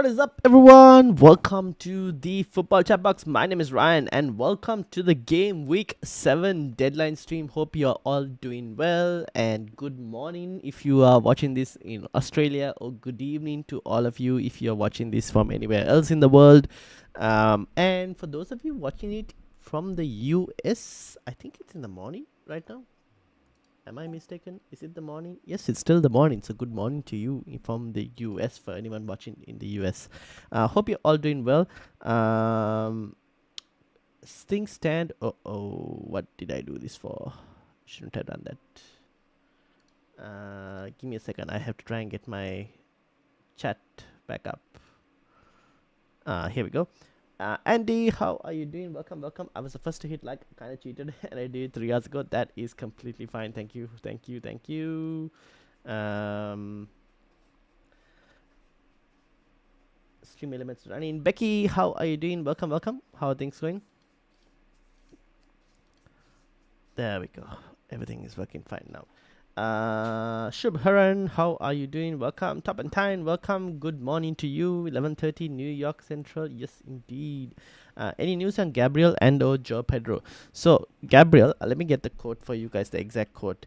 What is up, everyone? Welcome to the Football Chatbox. My name is Ryan, and welcome to the Game Week 7 deadline stream. Hope you are all doing well, and good morning if you are watching this in Australia, or good evening to all of you if you are watching this from anywhere else in the world. And for those of you watching it from the US, I think it's in the morning right now. Am I mistaken? Is it the morning? Yes, it's still the morning. So good morning to you from the US for anyone watching in the US. Hope you're all doing well. Things stand. Oh, what did I do this for? Shouldn't have done that. Give me a second. I have to try and get my chat back up. Here we go. Andy, how are you doing? Welcome, welcome. I was the first to hit like, kind of cheated, and I did it 3 hours ago. That is completely fine. Thank you, thank you, thank you. Stream elements running. Becky, how are you doing? Welcome, welcome. How are things going? There we go. Everything is working fine now. Shubh Haran, how are you doing? Welcome. Top and Time, welcome. Good morning to you. 11:30 New York Central. Yes, indeed. Any news on Gabriel and or Joe Pedro? So Gabriel, let me get the quote for you guys. The exact quote.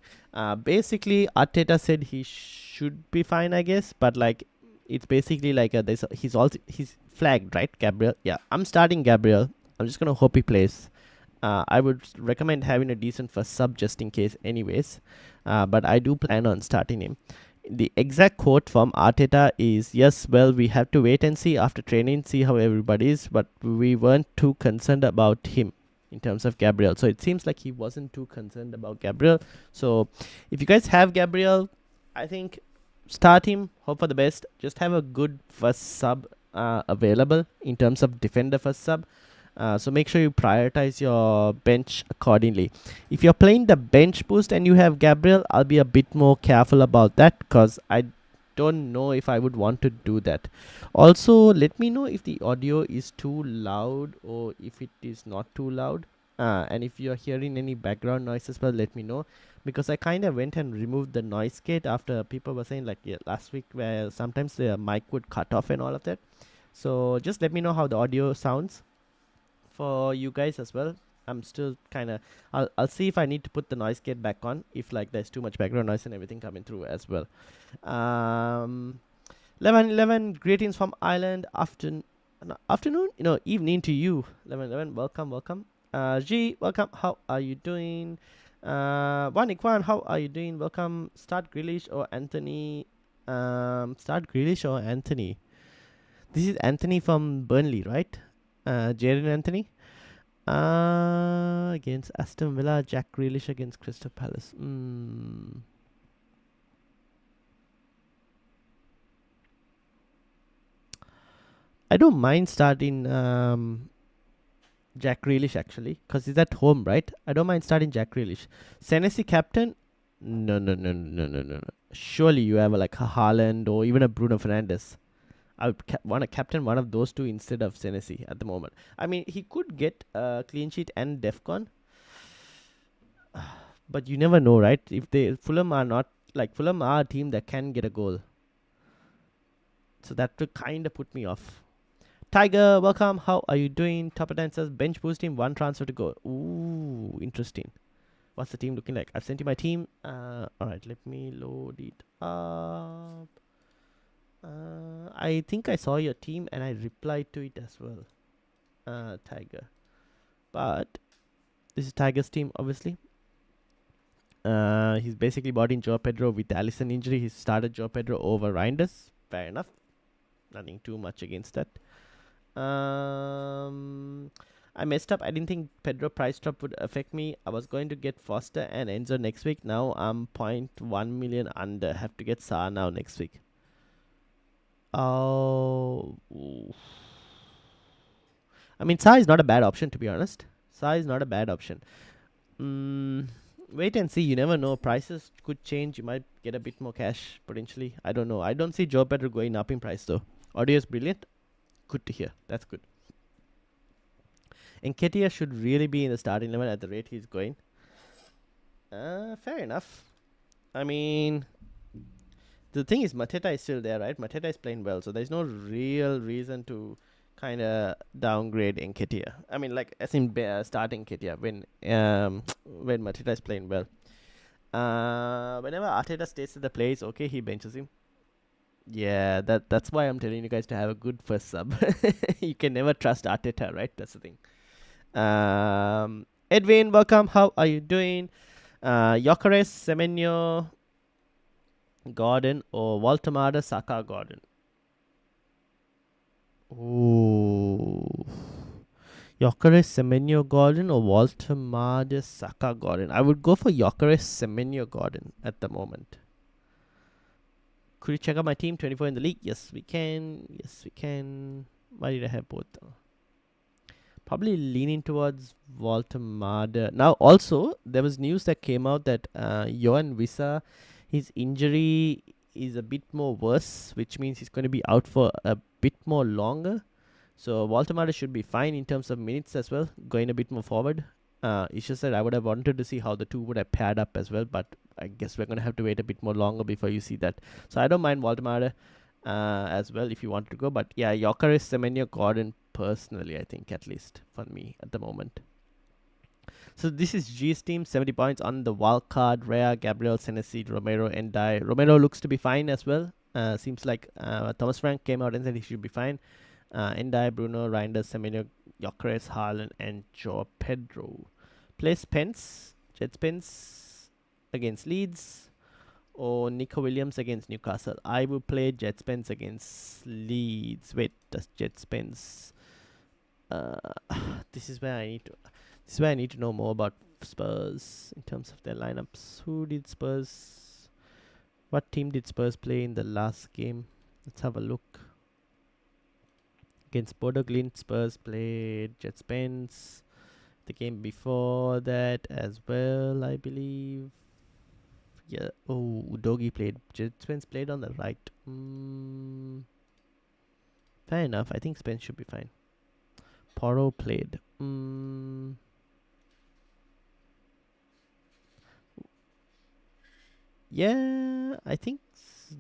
Basically, Arteta said he should be fine, I guess. But like, it's basically like he's flagged, right? Gabriel. Yeah, I'm starting Gabriel. I'm just gonna hope he plays. I would recommend having a decent first sub just in case anyways. But I do plan on starting him. The exact quote from Arteta is, yes, well, we have to wait and see after training, see how everybody is, but we weren't too concerned about him in terms of Gabriel. So it seems like he wasn't too concerned about Gabriel. So if you guys have Gabriel, I think start him, hope for the best. Just have a good first sub available in terms of defender first sub. So make sure you prioritize your bench accordingly. If you're playing the bench boost and you have Gabriel, I'll be a bit more careful about that because I don't know if I would want to do that. Also, let me know if the audio is too loud or if it is not too loud. And if you're hearing any background noise as well, let me know, because I kind of went and removed the noise gate after people were saying, like, yeah, last week, where sometimes the mic would cut off and all of that. So just let me know how the audio sounds for you guys as well. I'm still kind of, I'll see if I need to put the noise gate back on if like there's too much background noise and everything coming through as well. 11:11, greetings from Ireland. Afternoon, evening to you. 11:11, welcome, welcome. G, welcome. How are you doing? Wanikwan, how are you doing? Welcome. Start Grealish or Anthony. Start Grealish or Anthony. This is Anthony from Burnley, right? Jaden Anthony. Against Aston Villa, Jack Grealish against Crystal Palace. I don't mind starting Jack Grealish actually, because he's at home, right? I don't mind starting Jack Grealish. Senesi captain? No. Surely you have like a Haaland or even a Bruno Fernandes. I would want to captain one of those two instead of Senesi at the moment. I mean, he could get a clean sheet and Defcon, but you never know, right? If Fulham are a team that can get a goal, so that would kind of put me off. Tiger, welcome. How are you doing? Top dancers, bench boosting, one transfer to go. Ooh, interesting. What's the team looking like? I've sent you my team. All right, let me load it up. I think I saw your team and I replied to it as well. Tiger. But this is Tiger's team, obviously. He's basically bought in Joe Pedro with the Alisson injury. He started Joe Pedro over Reinders. Fair enough. Nothing too much against that. I messed up. I didn't think Pedro price drop would affect me. I was going to get Foster and Enzo next week. Now I'm 0.1 million under. Have to get Sa now next week. Oh. I mean, Sa is not a bad option, to be honest. Sa is not a bad option. Wait and see. You never know. Prices could change. You might get a bit more cash, potentially. I don't know. I don't see Joe Pedro going up in price, though. Audio is brilliant. Good to hear. That's good. Nketiah should really be in the starting 11 at the rate he's going. Fair enough. I mean, The thing is, Mateta is still there, right? Mateta is playing well, so there's no real reason to kind of downgrade Nketiah. I mean, like as in starting Nketiah when Mateta is playing well. Whenever Arteta states that the play is okay, he benches him. Yeah, that's why I'm telling you guys to have a good first sub. You can never trust Arteta, right? That's the thing. Edwin, welcome. How are you doing? Gyökeres, Semenyo, Gordon, or Waltemada, Saka, Gordon? Ooh. Gyökeres, Semenyo, Gordon, or Waltemada, Saka, Gordon? I would go for Gyökeres, Semenyo, Gordon at the moment. Could you check out my team? 24 in the league. Yes, we can. Yes, we can. Why did I have both though? Probably leaning towards Waltemada. Now, also, there was news that came out that Johan Wissa, his injury is a bit more worse, which means he's going to be out for a bit more longer. So, Waltemada should be fine in terms of minutes as well, going a bit more forward. It's just that I would have wanted to see how the two would have paired up as well, but I guess we're going to have to wait a bit more longer before you see that. So, I don't mind Waltemada as well if you want to go. But yeah, Gyökeres, Semenyo, Gordon, personally, I think, at least for me at the moment. So this is G's team, 70 points on the wild card. Rea, Gabriel, Senesi, Romero, and Dai. Romero looks to be fine as well. Seems like Thomas Frank came out and said he should be fine. Endai, Bruno, Reinders, Semenyo, Gyökeres, Haaland, and Joe Pedro. Play Spence, Jet Spence against Leeds, or Nico Williams against Newcastle. I will play Jet Spence against Leeds. Wait, does Jet Spence? This is where I need to. This is where I need to know more about Spurs in terms of their lineups. Who did Spurs? What team did Spurs play in the last game? Let's have a look. Against Bodo Glimt, Spurs played Jet Spence. The game before that as well, I believe. Yeah. Oh, Udogi played. Jet Spence played on the right. Fair enough. I think Spence should be fine. Porro played. Yeah, I think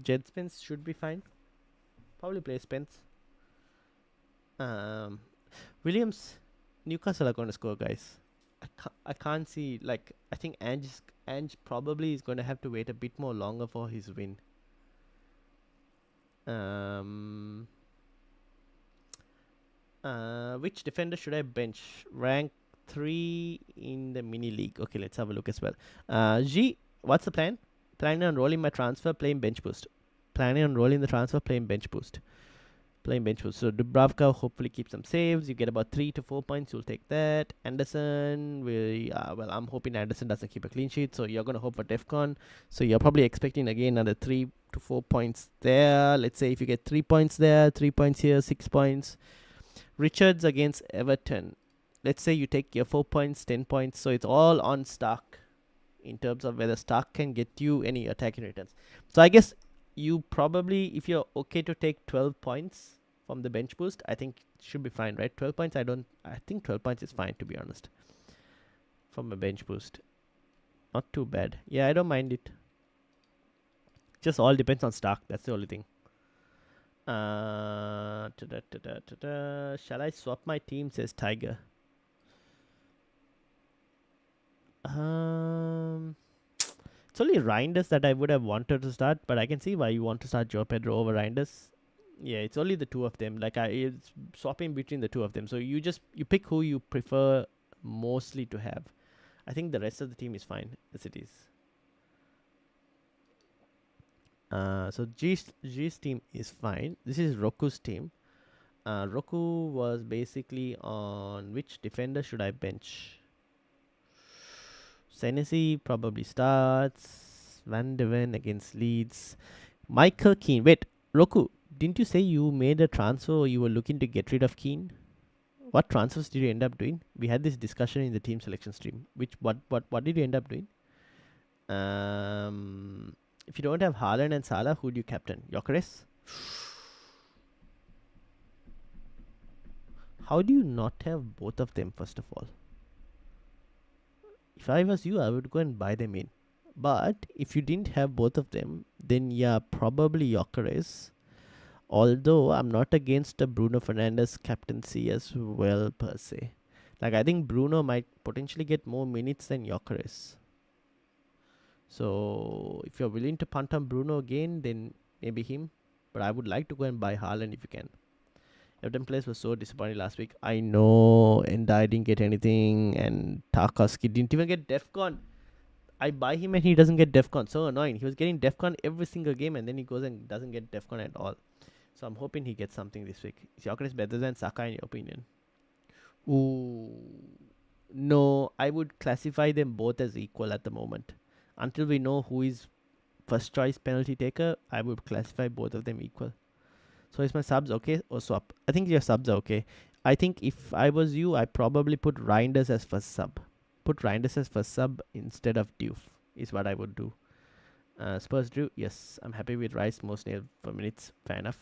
Jet Spence should be fine. Probably play Spence. Williams, Newcastle are going to score, guys. I can't see, like, I think Ange probably is going to have to wait a bit more longer for his win. Which defender should I bench? Rank 3 in the mini league. Okay, let's have a look as well. G, what's the plan? Planning on rolling my transfer, playing bench boost. Planning on rolling the transfer, playing bench boost. Playing bench boost. So Dubravka hopefully keeps some saves. You get about 3 to 4 points. You'll take that. Anderson, well, I'm hoping Anderson doesn't keep a clean sheet. So you're going to hope for Defcon. So you're probably expecting again another 3 to 4 points there. Let's say if you get 3 points there, 3 points here, 6 points. Richards against Everton. Let's say you take your 4 points, 10 points. So it's all on Stark in terms of whether Stark can get you any attacking returns. So I guess you probably, if you're okay to take 12 points from the bench boost, I think it should be fine, right? 12 points, I think 12 points is fine, to be honest, from a bench boost. Not too bad. Yeah, I don't mind it. Just all depends on Stark. That's the only thing. Shall I swap my team, says Tiger. It's only Reinders that I would have wanted to start, but I can see why you want to start Joe Pedro over Reinders. Yeah, it's only the two of them. Like it's swapping between the two of them. So you pick who you prefer mostly to have. I think the rest of the team is fine as it is. So G's team is fine. This is Roku's team. Roku was basically on which defender should I bench? Senesi probably starts. Van de Ven against Leeds. Michael Keane. Wait, Roku, didn't you say you made a transfer or you were looking to get rid of Keane? What transfers did you end up doing? We had this discussion in the team selection stream. What did you end up doing? If you don't have Haaland and Salah, who do you captain? Gyökeres? How do you not have both of them, first of all? If I was you, I would go and buy them in. But if you didn't have both of them, then yeah, probably Gyökeres. Although I'm not against the Bruno Fernandes captaincy as well per se. Like I think Bruno might potentially get more minutes than Gyökeres. So if you're willing to punt on Bruno again, then maybe him. But I would like to go and buy Haaland if you can. Everton players were so disappointed last week. I know, and I didn't get anything, and Tarkowski didn't even get DEFCON. I buy him and he doesn't get DEFCON. So annoying. He was getting DEFCON every single game, and then he goes and doesn't get DEFCON at all. So I'm hoping he gets something this week. Is Gyökeres better than Saka in your opinion? Ooh, no. I would classify them both as equal at the moment. Until we know who is first choice penalty taker, I would classify both of them equal. So is my subs okay or swap? I think your subs are okay. I think if I was you, I probably put Reinders as first sub. Put Reinders as first sub instead of Diouf is what I would do. Spurs drew. Yes, I'm happy with Rice most nailed for minutes. Fair enough.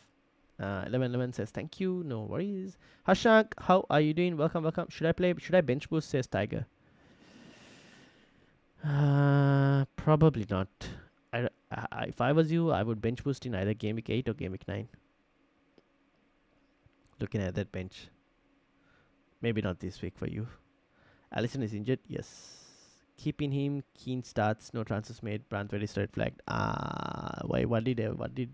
1111 says thank you. No worries. Hashak, how are you doing? Welcome, welcome. Should I play? Should I bench boost? Says Tiger. Probably not. If I was you, I would bench boost in either game week 8 or game week 9. Looking at that bench. Maybe not this week for you. Allison is injured. Yes. Keeping him. Keen starts. No transfers made. Brantford is red flagged. Why? What did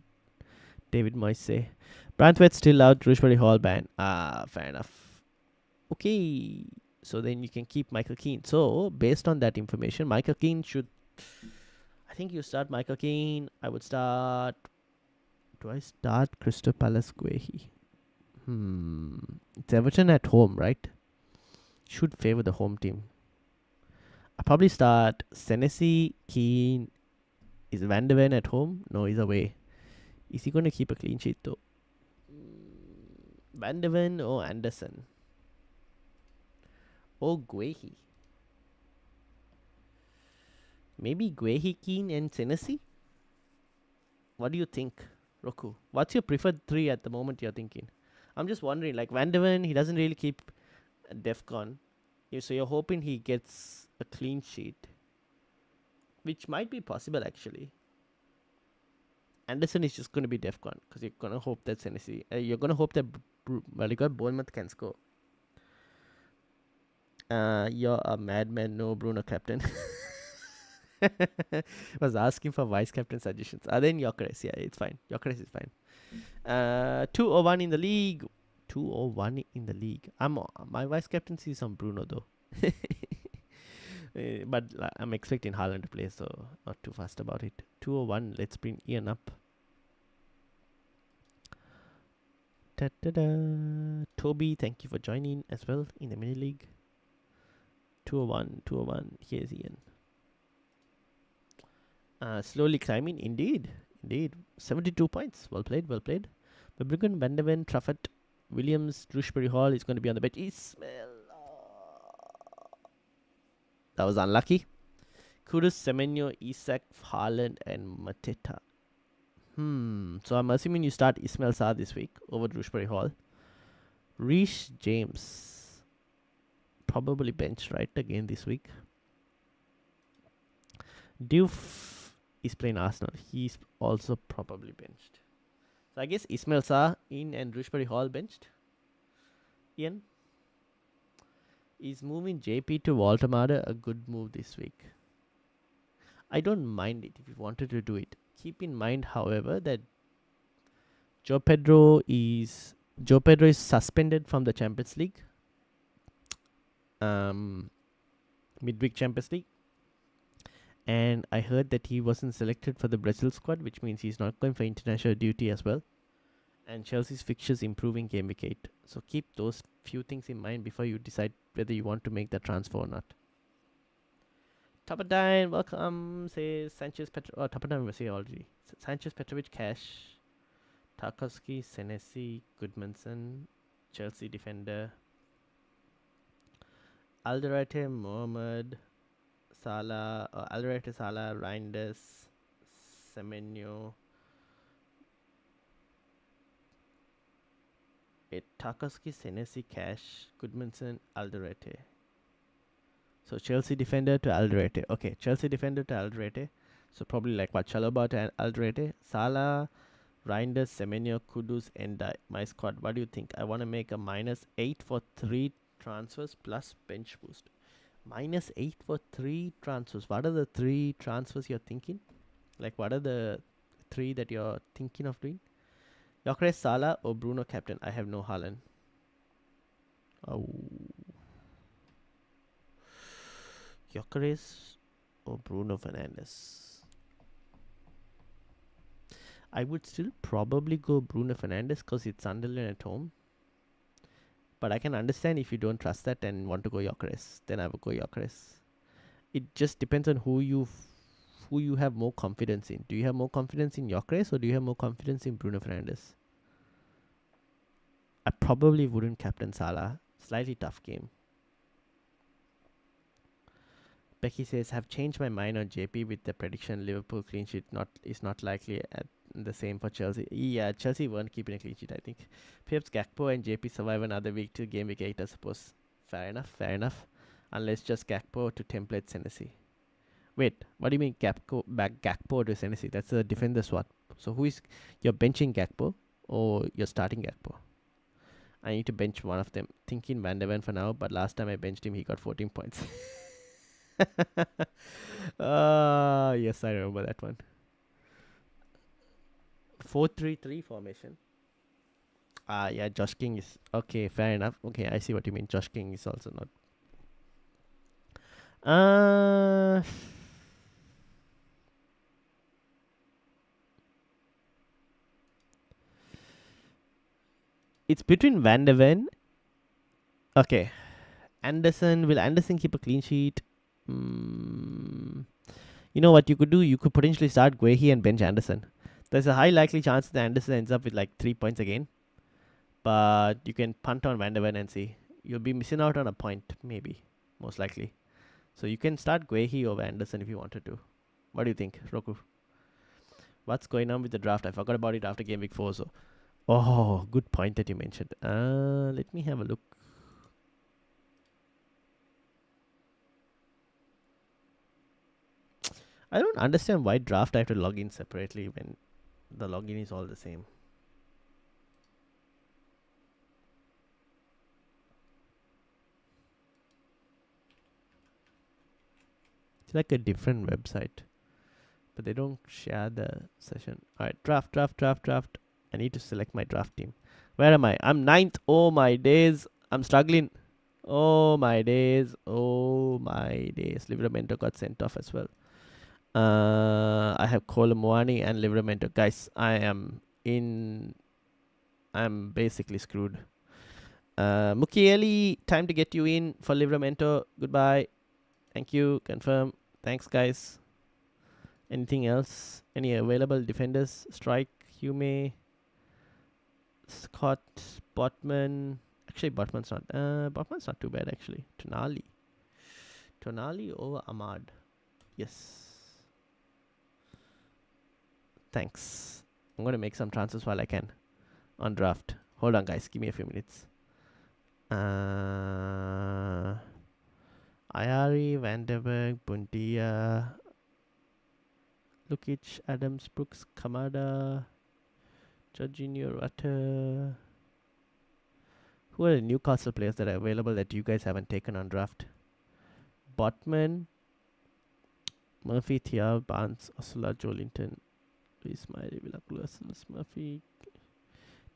David Moyes say? Brantford still out. Shrewsbury Hall ban. Fair enough. Okay. So then you can keep Michael Keane. So based on that information, Michael Keane should. I think you start Michael Keane. I would start. Do I start Crystal Palace Guehi? It's Everton at home, right? Should favor the home team. I probably start Senesi, Keane. Is Van de Ven at home? No, he's away. Is he going to keep a clean sheet though? Van de Ven or Anderson? Or Guehi? Maybe Guehi, Keane, and Senesi? What do you think, Roku? What's your preferred three at the moment you're thinking? I'm just wondering, like Van de Ven, he doesn't really keep DEFCON. So you're hoping he gets a clean sheet, which might be possible actually. Anderson is just going to be DEFCON because you're going to hope that Senesi, you're going to hope that Bournemouth can score. You're a madman, no Bruno captain. Was asking for vice captain suggestions. Then Gyökeres, yeah, it's fine. Gyökeres is fine. 201 in the league. 201 in the league. My vice captaincy is on Bruno though. But I'm expecting Haaland to play, so not too fast about it. 201. Let's bring Ian up. Da-da-da. Toby, thank you for joining as well in the mini league. 201, 201. Here's Ian. Slowly climbing, indeed. 72 points. Well played, well played. Bruggen, Van de Ven, Trafford, Williams, Shrewsbury Hall is going to be on the bench. Ismail. That was unlucky. Kudus, Semenyo, Isak, Haaland, and Mateta. So I'm assuming you start Ismail Sarr this week over Shrewsbury Hall. Reece James. Probably benched, right? Again this week. Diouf is playing Arsenal. He's also probably benched. So I guess Ismail Sarr in and Shrewsbury Hall benched. Ian? Is moving JP to Waltermada a good move this week? I don't mind it if you wanted to do it. Keep in mind, however, that Joe Pedro is suspended from the Champions League. Midweek Champions League. And I heard that he wasn't selected for the Brazil squad, which means he's not going for international duty as well. And Chelsea's fixtures improving game week 8. So keep those few things in mind before you decide whether you want to make the transfer or not. Topatine, welcome, says Sanchez Petrovic. Oh, Topatine was here already. Sanchez Petrovic, Cash, Tarkowski, Senesi, Goodmanson, Chelsea defender, Alderete, Mohamed, Salah, Alderete, Salah, Reinders, Semenyo, Tarkowski, Senesi, Cash, Goodmanson, Alderete. So Chelsea defender to Alderete. Okay, Chelsea defender to Alderete. So probably like what, Chalobah to Alderete, Salah, Reinders, Semenyo, Kudus, and my squad. What do you think? I want to make a -8 for 3 transfers plus bench boost. -8 for 3 transfers. What are the 3 transfers you're thinking? Like, what are the 3 that you're thinking of doing? Gyökeres, Salah, or Bruno captain? I have no Haaland. Oh. Gyökeres or Bruno Fernandes? I would still probably go Bruno Fernandes because it's Sunderland at home. But I can understand if you don't trust that and want to go Gyökeres. Then I would go Gyökeres. It just depends on who you have more confidence in. Do you have more confidence in Gyökeres or do you have more confidence in Bruno Fernandes? I probably wouldn't captain Salah. Slightly tough game. Becky says, have changed my mind on JP with the prediction Liverpool clean sheet is not likely at the same for Chelsea. Yeah, Chelsea weren't keeping a clean sheet, I think. Perhaps Gakpo and JP survive another week till game week 8, I suppose. Fair enough. Unless just Gakpo to template Senesi. Wait, what do you mean Gakpo to Senesi? That's a defender swap. So you're benching Gakpo or you're starting Gakpo? I need to bench one of them. Thinking Van der Ven for now, but last time I benched him, he got 14 points. Yes, I remember that one. 4-3-3 formation. Yeah, Josh King is okay. Fair enough. Okay, I see what you mean. Josh King is also not. It's between Van der Ven. Okay, will Anderson keep a clean sheet? You know what you could do? You could potentially start Guehi and bench Anderson. There's a high likely chance that Anderson ends up with like 3 points again. But you can punt on Van der Ven and see. You'll be missing out on a point, maybe. Most likely. So you can start Guehi over Anderson if you wanted to. What do you think, Roku? What's going on with the draft? I forgot about it after game week 4. So, good point that you mentioned. Let me have a look. I don't understand why draft I have to log in separately when the login is all the same. It's like a different website, but they don't share the session. All right, draft. I need to select my draft team. Where am I? I'm 9th. Oh my days. I'm struggling. Oh my days. Livramento got sent off as well. I have Kolomoani and Livramento. Guys, I'm basically screwed. Mukieli, time to get you in for Livramento. Goodbye. Thank you. Confirm. Thanks, guys. Anything else? Any available defenders? Strike, Hume, Scott, Botman. Actually, Botman's not too bad, actually. Tonali over Ahmad. Yes. Thanks. I'm going to make some transfers while I can on draft. Hold on, guys. Give me a few minutes. Ayari, Vandenberg, Bundia, Lukic, Adams, Brooks, Kamada, Jorginho, Rutter. Who are the Newcastle players that are available that you guys haven't taken on draft? Botman, Murphy, Thiaw, Barnes, Osula, Jolinton, Luis Maire, Villacluas, Murphy.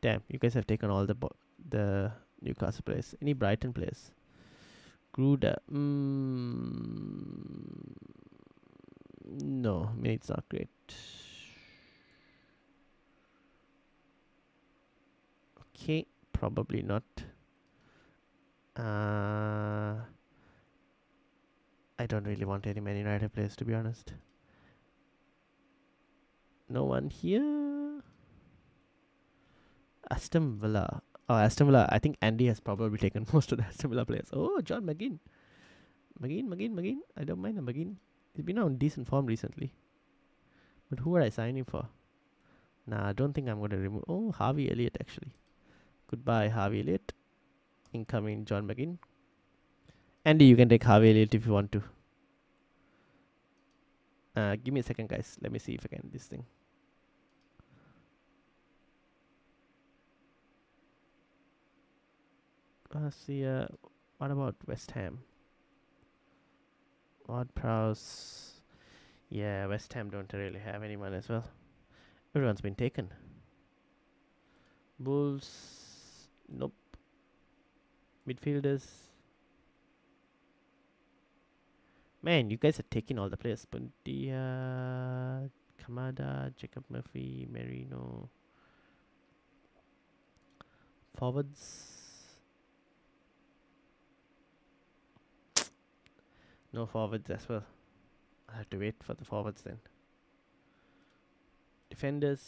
Damn, you guys have taken all the Newcastle players. Any Brighton players? Gruda. No, it's not great. Okay, probably not. I don't really want any Man United players, to be honest. No one here. Aston Villa. Aston Villa. I think Andy has probably taken most of the Aston Villa players. Oh, John McGinn. McGinn. I don't mind a McGinn. He's been on decent form recently. But who would I sign him for? Nah, I don't think I'm going to remove. Oh, Harvey Elliott, actually. Goodbye, Harvey Elliott. Incoming John McGinn. Andy, you can take Harvey Elliott if you want to. Give me a second, guys. Let me see if I can this thing. See, what about West Ham? Ward Prowse. Yeah, West Ham don't really have anyone as well. Everyone's been taken. Bulls. Nope. Midfielders. Man, you guys are taking all the players. Puntia, Kamada, Jacob Murphy, Merino. Forwards. No forwards as well. I have to wait for the forwards then. Defenders.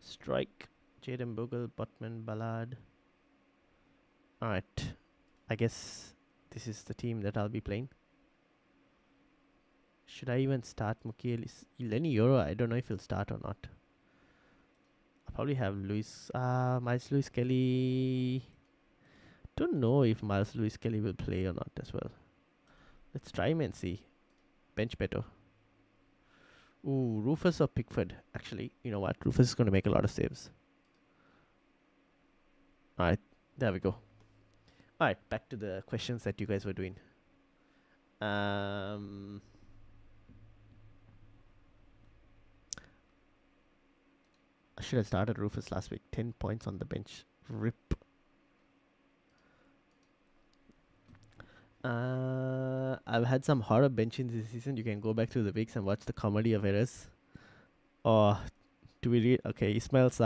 Strike. Jaden Bogle, Botman, Ballard. Alright. I guess this is the team that I'll be playing. Should I even start Mukiel? Lenny Euro, I don't know if he'll start or not. I'll probably have Miles Lewis Kelly. Don't know if Miles Lewis Kelly will play or not as well. Let's try him and see. Bench better. Ooh, Rufus or Pickford. Actually, you know what? Rufus is going to make a lot of saves. Alright, there we go. Alright, back to the questions that you guys were doing. I should have started Rufus last week. 10 points on the bench. RIP. I've had some horror benching this season. You can go back through the weeks and watch the comedy of errors. Oh, do we read? Okay, Ismail's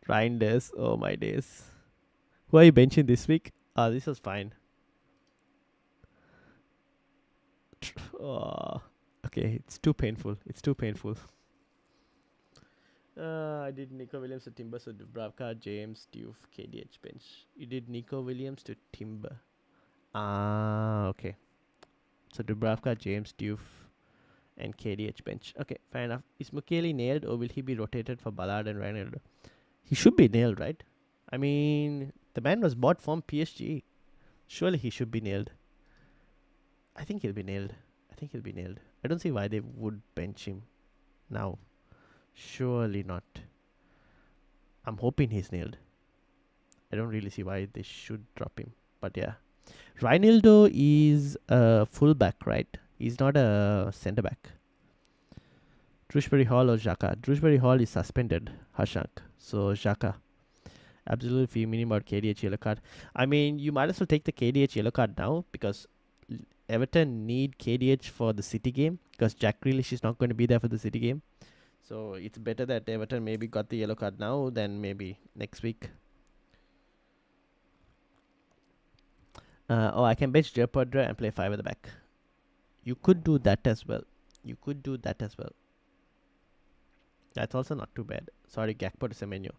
Reinders. Oh my days. Who are you benching this week? This was fine. Oh, okay, it's too painful. It's too painful. I did Nico Williams to Timber, so Dubravka, James, Diouf, KDH bench. You did Nico Williams to Timber. Okay. So Dubravka, James, Diouf, and KDH bench. Okay, fair enough. Is Mukiele nailed or will he be rotated for Ballard and Reinildo? He should be nailed, right? I mean, the man was bought from PSG. Surely he should be nailed. I think he'll be nailed. I don't see why they would bench him now. Surely not. I'm hoping he's nailed. I don't really see why they should drop him. But yeah. Reinildo is a fullback, right? He's not a centre back. Drewsbury Hall or Xhaka? Drewsbury Hall is suspended, Hashank. So Xhaka. Absolutely fuming about KDH yellow card. I mean, you might as well take the KDH yellow card now because Everton need KDH for the City game because Jack Grealish is not going to be there for the City game. So it's better that Everton maybe got the yellow card now than maybe next week. I can bench Jeopardra and play 5 at the back. You could do that as well. That's also not too bad. Sorry, Gakpo to Semenyo.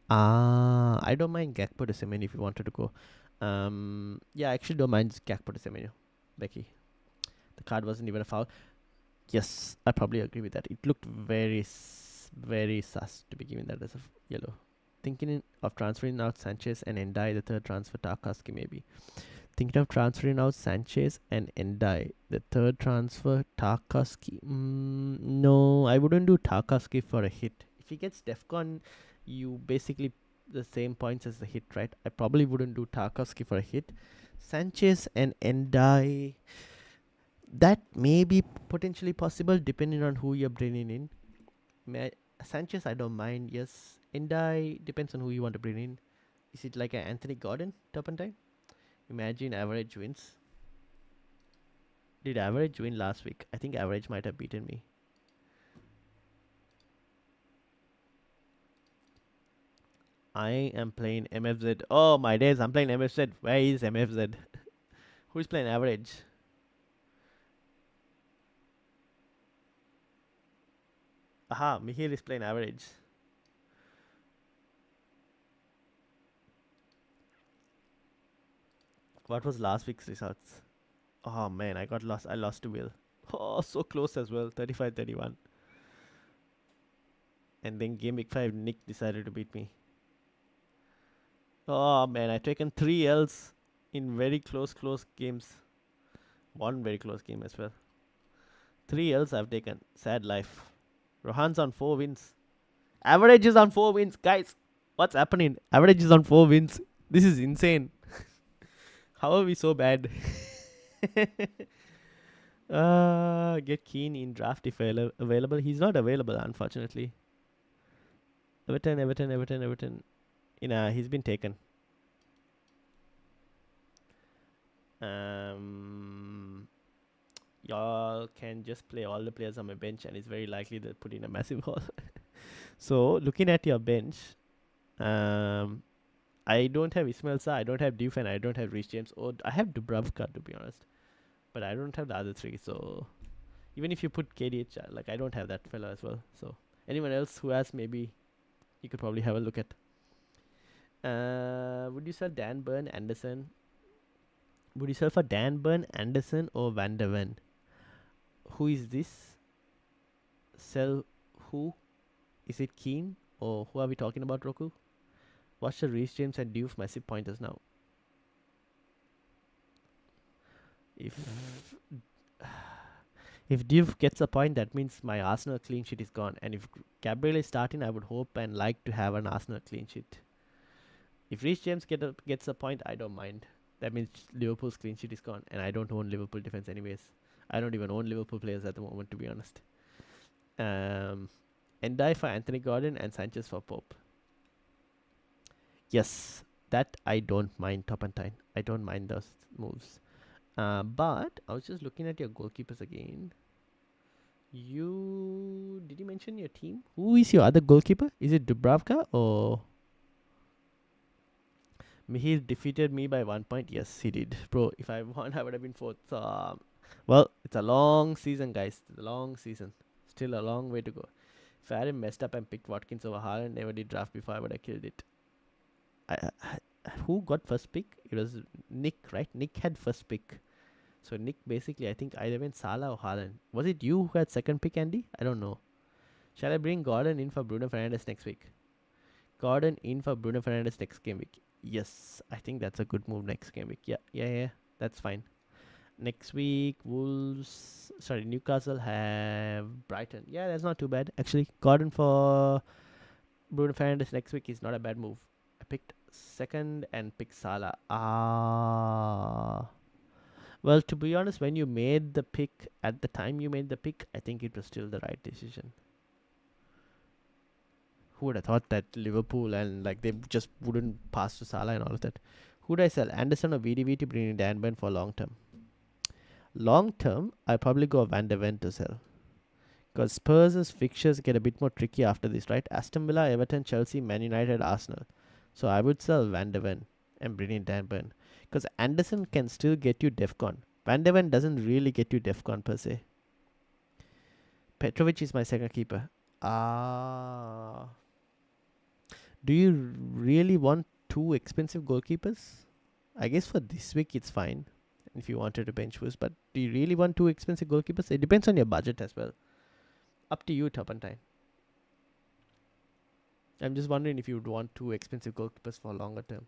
I don't mind Gakpo to Semenyo if you wanted to go. Yeah, I actually don't mind Gakpo to Semenyo. Becky. The card wasn't even a foul. Yes, I probably agree with that. It looked very sus to be given that as a yellow. Thinking of transferring out Sanchez and Endai, the third transfer, Tarkowski maybe. Thinking of transferring out Sanchez and Endai, the third transfer, Tarkowski. No, I wouldn't do Tarkowski for a hit. If he gets Defcon, you basically the same points as the hit, right? I probably wouldn't do Tarkowski for a hit. Sanchez and Endai, that may be potentially possible depending on who you're bringing in. Sanchez, I don't mind. Yes, Endai depends on who you want to bring in. Is it like an Anthony Gordon turpentine? Imagine average wins. Did average win last week? I think average might have beaten me. I am playing MFZ. Oh my days, I'm playing MFZ. Where is MFZ? Who's playing average? Aha, Mihir is playing average. What was last week's results? Oh man, I got lost. I lost to Will. Oh, so close as well. 35-31. And then game week 5, Nick decided to beat me. Oh man, I taken 3 L's. in very close games. One very close game as well. 3 L's I've taken. Sad life. Rohan's on 4 wins. Average is on 4 wins, guys. What's happening? Average is on 4 wins. This is insane. How are we so bad? Get Keane in draft if available. He's not available, unfortunately. Everton. He's been taken. Y'all can just play all the players on my bench, and it's very likely they'll put in a massive haul. So, looking at your bench, I don't have Ismail Sa, I don't have Diouf, and I don't have Reece James. Or I have Dubravka, to be honest, but I don't have the other three. So, even if you put KDH, like I don't have that fella as well. So, anyone else who has, maybe you could probably have a look at. Would you sell Dan Burn, Anderson? Would you sell for Dan Burn, Anderson, or Van der Ven? Who is this? Sell who? Is it Keane, or who are we talking about, Roku? Watch the Reece James and Diouf massive pointers now. If Diouf gets a point, that means my Arsenal clean sheet is gone. And if Gabriel is starting, I would hope and like to have an Arsenal clean sheet. If Reece James gets a point, I don't mind. That means Liverpool's clean sheet is gone, and I don't own Liverpool defense anyways. I don't even own Liverpool players at the moment, to be honest. Endai for Anthony Gordon and Sanchez for Pope. Yes, that I don't mind, Top and Tine. I don't mind those moves. But I was just looking at your goalkeepers again. Did you mention your team? Who is your other goalkeeper? Is it Dubravka or he defeated me by 1 point? Yes, he did, bro. If I won, I would have been fourth. Well, it's a long season, guys. It's a long season. Still a long way to go. If I hadn't messed up and picked Watkins over Haaland, never did draft before, I would have killed it. Who got first pick? It was Nick, right? Nick had first pick. So Nick basically, I think, either went Salah or Haaland. Was it you who had second pick, Andy? I don't know. Shall I bring Gordon in for Bruno Fernandes next week? Gordon in for Bruno Fernandes next game week. Yes, I think that's a good move next game week. Yeah. That's fine. Next week, Newcastle have Brighton. Yeah, that's not too bad. Actually, Gordon for Bruno Fernandes next week is not a bad move. I picked second and picked Salah. Well, to be honest, when you made the pick, at the time you made the pick, I think it was still the right decision. Who would have thought that Liverpool and they just wouldn't pass to Salah and all of that? Who would I sell? Anderson or VDV to bring in Dan Burn for long term? Long term, I'll probably go Van der Ven to sell. Because Spurs' fixtures get a bit more tricky after this, right? Aston Villa, Everton, Chelsea, Man United, Arsenal. So I would sell Van der Ven and bring in Dan Burn. Because Anderson can still get you DEFCON. Van der Ven doesn't really get you DEFCON per se. Petrovic is my second keeper. Do you really want two expensive goalkeepers? I guess for this week it's fine if you wanted to bench boost, but do you really want two expensive goalkeepers? It depends on your budget as well. Up to you, Top and Time. I'm just wondering if you would want two expensive goalkeepers for longer term.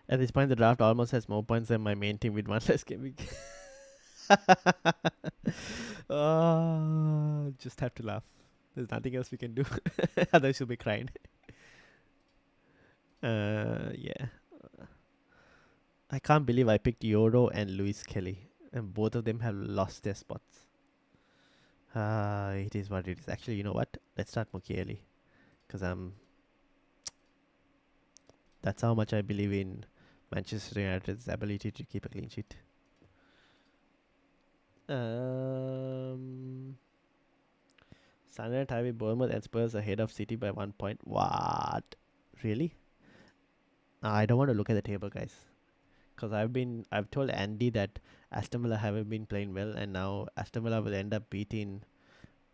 At this point, the draft almost has more points than my main team with one less game week. Just have to laugh. There's nothing else we can do. Otherwise, you'll be crying. Yeah. I can't believe I picked Euro and Luis Kelly, and both of them have lost their spots. It is what it is. Actually, you know what? Let's start Mukiele, because that's how much I believe in Manchester United's ability to keep a clean sheet. Sunderland, Highway, Bournemouth, and Spurs ahead of City by 1 point. What? Really? I don't want to look at the table, guys, because I've told Andy that Aston Villa haven't been playing well, and now Aston Villa will end up beating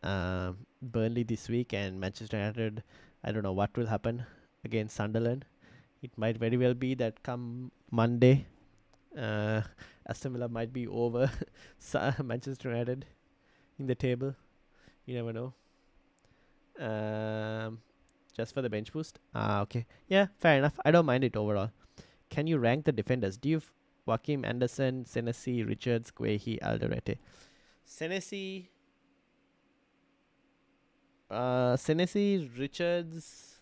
Burnley this week, and Manchester United. I don't know what will happen against Sunderland. It might very well be that come Monday, uh, Aston Villa might be over Manchester United in the table. You never know. Um, just for the bench boost. Ah, okay. Yeah, fair enough. I don't mind it overall. Can you rank the defenders? Do you Joachim Anderson, Senesi, Richards, Guehi, Alderete? Senesi, Richards,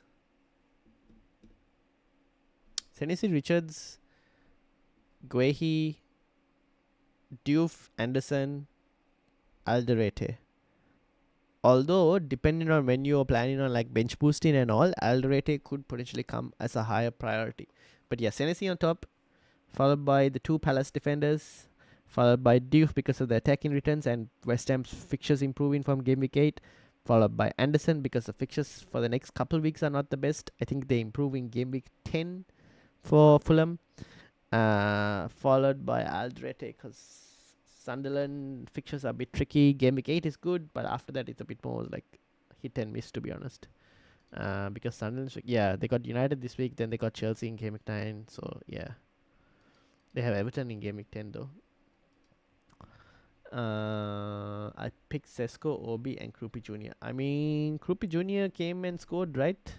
Guehi, Diouf, Anderson, Alderete. Although, depending on when you are planning on like bench boosting and all, Alderete could potentially come as a higher priority. But yeah, Senesi on top, followed by the two Palace defenders, followed by Diouf because of the attacking returns and West Ham's fixtures improving from game week 8, followed by Anderson because the fixtures for the next couple weeks are not the best. I think they improve in game week 10 for Fulham, followed by Alderete because Sunderland fixtures are a bit tricky. Game week 8 is good, but after that it's a bit more like hit and miss, to be honest. Because Sunderland, yeah, they got United this week, then they got Chelsea in game week 9, so yeah. They have Everton in game week 10 though. I picked Sesko, Obi, and Krupi Jr. I mean, Krupi Jr. came and scored, right?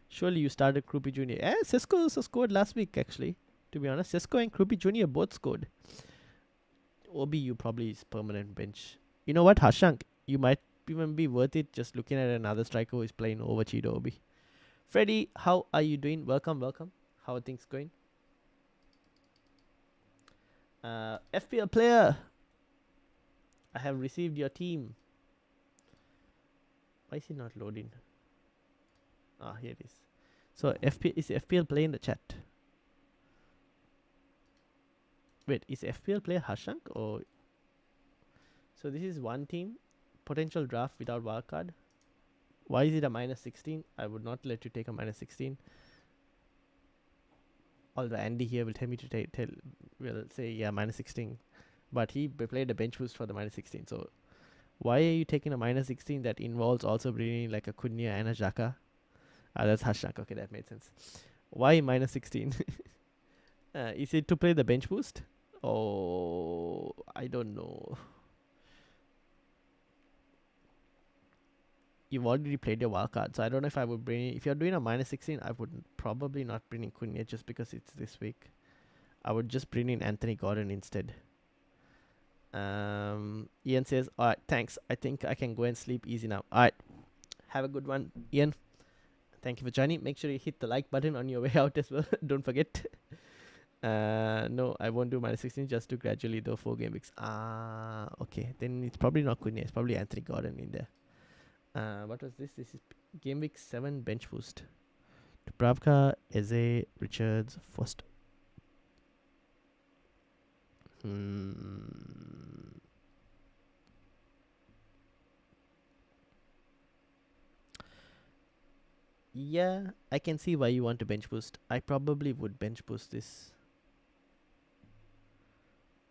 Surely you started Krupi Jr. Sesko also scored last week, actually. To be honest, Sesko and Krupi Jr. both scored. Obi, you probably is permanent bench. You know what, Hashank? You might even be worth it just looking at another striker who is playing over Chido Obi. Freddy, how are you doing? Welcome, welcome. How are things going? FPL player, I have received your team. Why is it not loading? Ah, here it is. So is FPL player in the chat? Wait, is FPL player Hashank or? So this is one team, potential draft without wildcard. Why is it a -16? I would not let you take a -16. Although Andy here will tell me to will say yeah -16, but he played a bench boost for the -16. So why are you taking a -16 that involves also bringing like a Cunha and a Xhaka? That's Hashank. Okay, that made sense. Why -16? Is it to play the bench boost? Oh, I don't know. You've already played your wildcard, so I don't know if I would bring. If you're doing a -16, I would probably not bring in Cunha just because it's this week. I would just bring in Anthony Gordon instead. Ian says, "Alright, thanks. I think I can go and sleep easy now." Alright, have a good one, Ian. Thank you for joining. Make sure you hit the like button on your way out as well. Don't forget. No, I won't do -16. Just do gradually though 4 game weeks. Okay. Then it's probably not Cunha. It's probably Anthony Gordon in there. What was this? This is game week 7 bench boost. Dubravka, Eze, Richards, Foster. Yeah, I can see why you want to bench boost. I probably would bench boost this.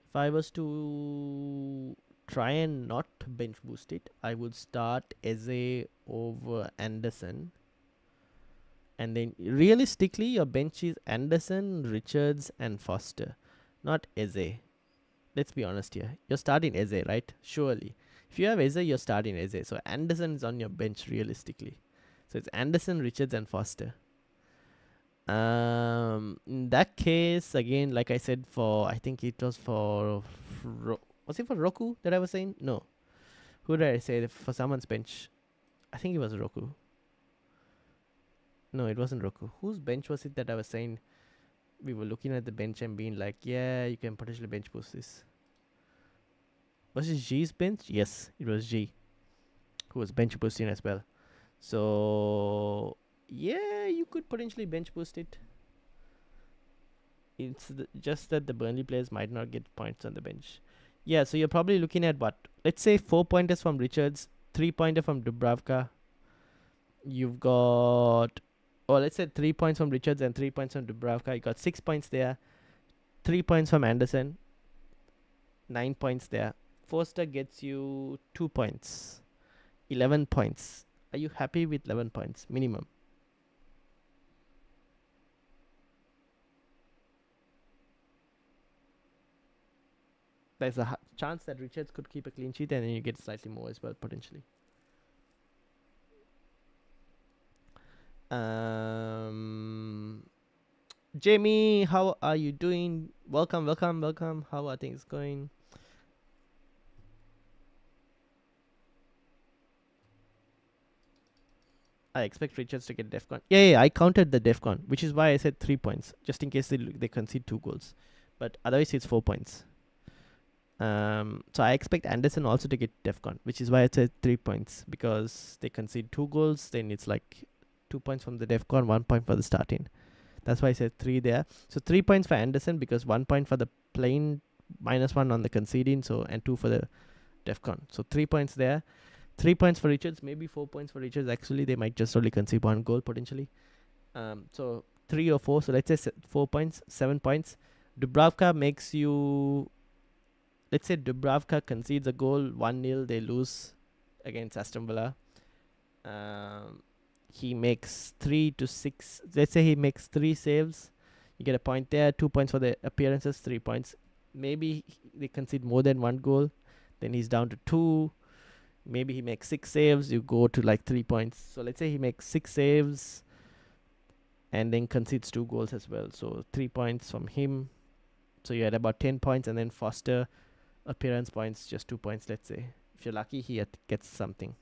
If I was to try and not bench boost it, I would start Eze over Anderson. And then realistically, your bench is Anderson, Richards, and Foster, not Eze. Let's be honest here. You're starting Eze, right? Surely. If you have Eze, you're starting Eze. So Anderson is on your bench realistically. So it's Anderson, Richards, and Foster. In that case, again, like I said, I think it was for, was it for Roku that I was saying? No. Who did I say for someone's bench? I think it was Roku. No, it wasn't Roku. Whose bench was it that I was saying? We were looking at the bench and being like, yeah, you can potentially bench boost this. Was it G's bench? Yes, it was G, who was bench boosting as well. So yeah, you could potentially bench boost it. It's just that the Burnley players might not get points on the bench. Yeah, so you're probably looking at what? Let's say 4 pointers from Richards, 3 pointer from Dubravka. You've got, let's say 3 points from Richards and 3 points from Dubravka. You got 6 points there. 3 points from Anderson. 9 points there. Forster gets you 2 points. 11 points. Are you happy with 11 points minimum? There's a chance that Richards could keep a clean sheet and then you get slightly more as well, potentially. Jamie, how are you doing? Welcome, welcome, welcome. How are things going? I expect Richards to get DEFCON. Yeah, I counted the DEFCON, which is why I said 3 points, just in case they concede 2 goals. But otherwise, it's 4 points. So I expect Anderson also to get DEFCON, which is why I said 3 points, because they concede 2 goals, then it's like 2 points from the DEFCON, 1 point for the starting. That's why I said 3 there. So 3 points for Anderson, because 1 point for the plain, -1 on the conceding, so and 2 for the DEFCON. So 3 points there. 3 points for Richards, maybe 4 points for Richards. Actually, they might just only concede 1 goal potentially. So 3 or 4. So let's say 4 points, 7 points. Dubravka makes you. Let's say Dubravka concedes a goal, 1-0. They lose against Aston Villa. He makes 3 to 6. Let's say he makes 3 saves. You get a point there. 2 points for the appearances. 3 points. Maybe they concede more than 1 goal. Then he's down to 2. Maybe he makes 6 saves, you go to like 3 points. So let's say he makes 6 saves and then concedes 2 goals as well. So 3 points from him. So you had about 10 points, and then Foster appearance points, just 2 points, let's say. If you're lucky, he gets something.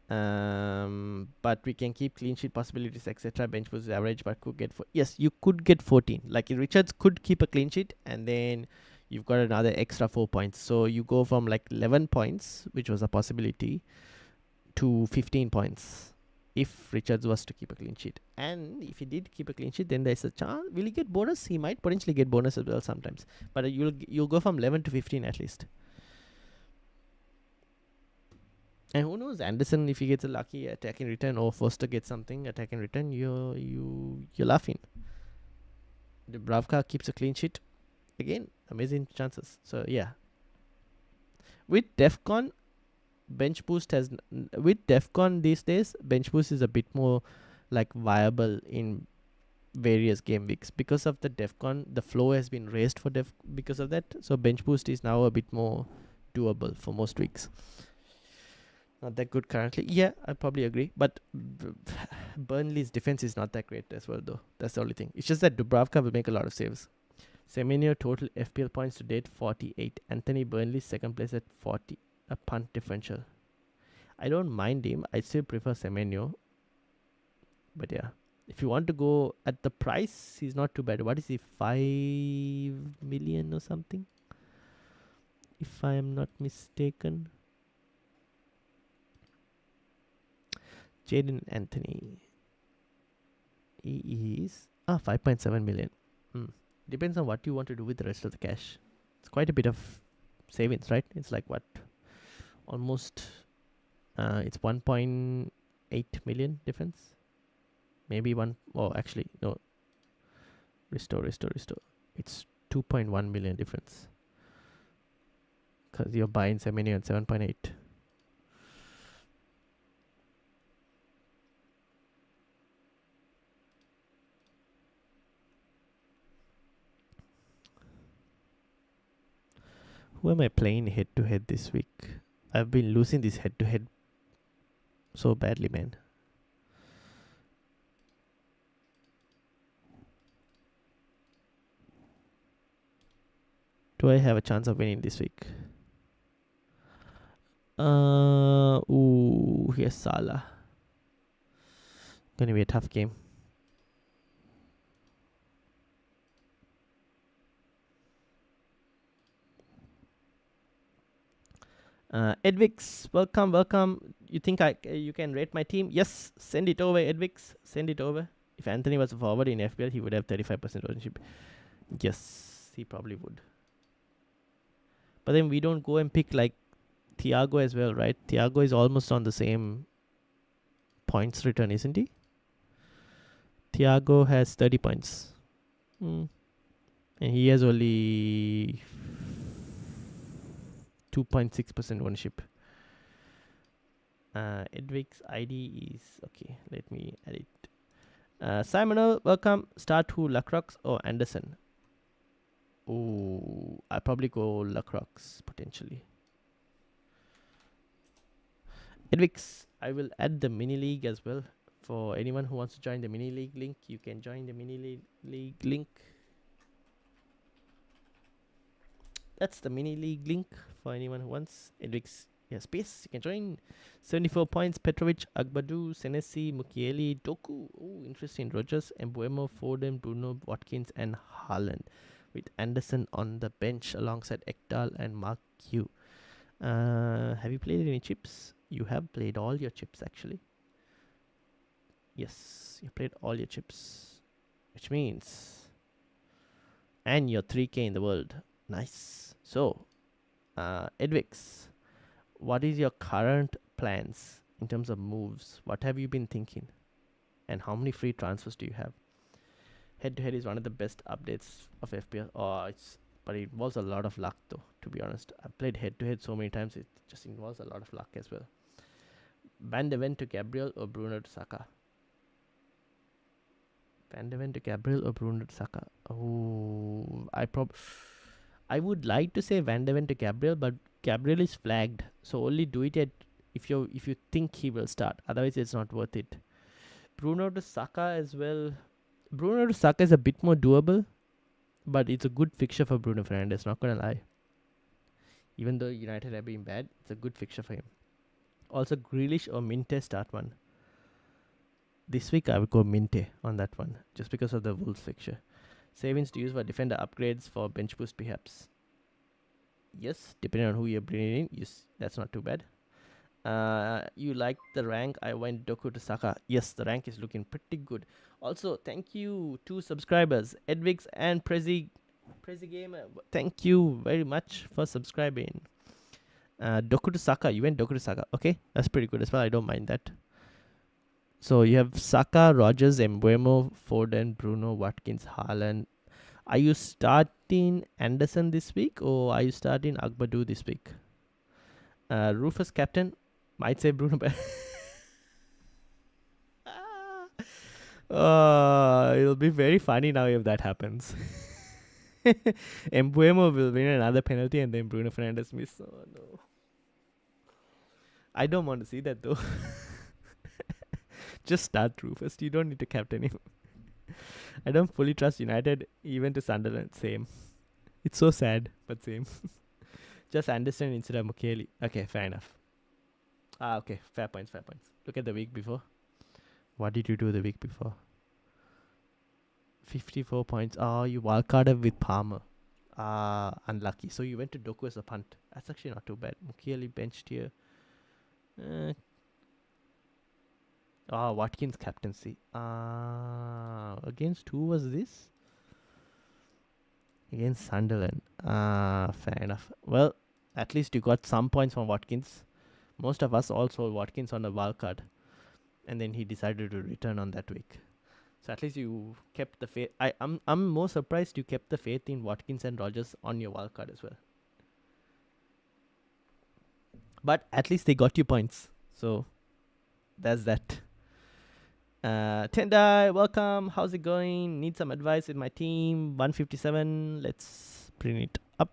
But we can keep clean sheet possibilities, etc. Bench boost average, but could get yes, you could get 14. Like Richards could keep a clean sheet, and then you've got another extra 4 points. So you go from like 11 points, which was a possibility, to 15 points if Richards was to keep a clean sheet. And if he did keep a clean sheet, then there's a chance. Will he get bonus? He might potentially get bonus as well sometimes. But you'll go from 11 to 15 at least. And who knows, Anderson, if he gets a lucky attacking return, or Foster gets something attacking return, you're laughing. Dubravka keeps a clean sheet. Again, amazing chances. So yeah, with DEFCON, bench boost has with DEFCON these days, bench boost is a bit more like viable in various game weeks because of the DEFCON. The floor has been raised for because of that. So bench boost is now a bit more doable for most weeks. Not that good currently. Yeah, I probably agree. But Burnley's defense is not that great as well, though. That's the only thing. It's just that Dubravka will make a lot of saves. Semenyo total FPL points to date 48. Anthony Burnley second place at 40. A punt differential. I don't mind him. I still prefer Semenyo. But yeah, if you want to go at the price, he's not too bad. What is he? 5 million or something? If I am not mistaken. Jaden Anthony. He is 5.7 million. Depends on what you want to do with the rest of the cash. It's quite a bit of savings, right? It's like what? Almost it's 1.8 million difference. Maybe actually no. Restore. It's 2.1 million difference. Because you're buying Semenyo at 7.8. Who am I playing head to head this week? I've been losing this head to head so badly, man. Do I have a chance of winning this week? Here's Salah. Gonna be a tough game. Edvix, welcome. You think you can rate my team? Yes, send it over, Edvix. Send it over. If Anthony was a forward in FPL, he would have 35% ownership. Yes, he probably would. But then we don't go and pick like Thiago as well, right? Thiago is almost on the same points return, isn't he? Thiago has 30 points. And he has only 2.6% ownership. Edwig's ID is okay. Let me edit. Simon, welcome. Start who Lacroix or Anderson? Oh, I'll probably go Lacroix potentially. Edwix, I will add the mini league as well. For anyone who wants to join the mini league link, you can join the mini league link. That's the mini league link for anyone who wants. Edwix, yeah, space. You can join. 74 points. Petrovic, Agbadu, Senesi, Mukiele, Doku. Oh, interesting. Rogers, Embuemo, Foden, Bruno, Watkins, and Haaland, with Anderson on the bench alongside Ekdal and Mark Q. Have you played any chips? You have played all your chips actually. Yes, you played all your chips, which means, and you're 3K in the world. Nice. So, Edwix, what is your current plans in terms of moves? What have you been thinking? And how many free transfers do you have? Head to head is one of the best updates of FPL. But it involves a lot of luck though, to be honest. I've played head to head so many times, it just involves a lot of luck as well. Van de Ven to Gabriel or Bruno to Saka? Van de Ven to Gabriel or Bruno to Saka? Oh, I would like to say Van de Ven to Gabriel, but Gabriel is flagged, so only do it if you think he will start. Otherwise, it's not worth it. Bruno to Saka as well. Bruno to Saka is a bit more doable, but it's a good fixture for Bruno Fernandes. Not gonna lie. Even though United have been bad, it's a good fixture for him. Also, Grealish or Minte start one. This week I would go Minte on that one, just because of the Wolves fixture. Savings to use for defender upgrades for bench boost perhaps. Yes, depending on who you're bringing in. Yes, that's not too bad. You like the rank? I went Doku to Saka. Yes, the rank is looking pretty good. Also, thank you to subscribers, Edwix and Prezi Gamer. Thank you very much for subscribing. Doku to Saka. You went Doku to Saka. Okay, that's pretty good as well. I don't mind that. So you have Saka, Rogers, Embuemo, Foden, Bruno, Watkins, Haaland. Are you starting Anderson this week or are you starting Agbadu this week? Rufus captain. Might say Bruno. It'll be very funny now if that happens. Embuemo will win another penalty and then Bruno Fernandes miss. Oh no. I don't want to see that though. Just start Rufus. You don't need to captain him. I don't fully trust United, even to Sunderland. Same. It's so sad, but same. Just Anderson instead of Mukiele. Okay, fair enough. Okay. Fair points. Look at the week before. What did you do the week before? 54 points. Oh, you wildcarded with Palmer. Unlucky. So you went to Doku as a punt. That's actually not too bad. Mukiele benched here. Watkins captaincy. Against who was this? Against Sunderland. Fair enough. Well, at least you got some points from Watkins. Most of us also Watkins on the wild card, and then he decided to return on that week. So at least you kept the faith. I'm more surprised you kept the faith in Watkins and Rogers on your wild card as well. But at least they got you points. So that's that. Tendai, welcome. How's it going? Need some advice with my team. 157. Let's bring it up.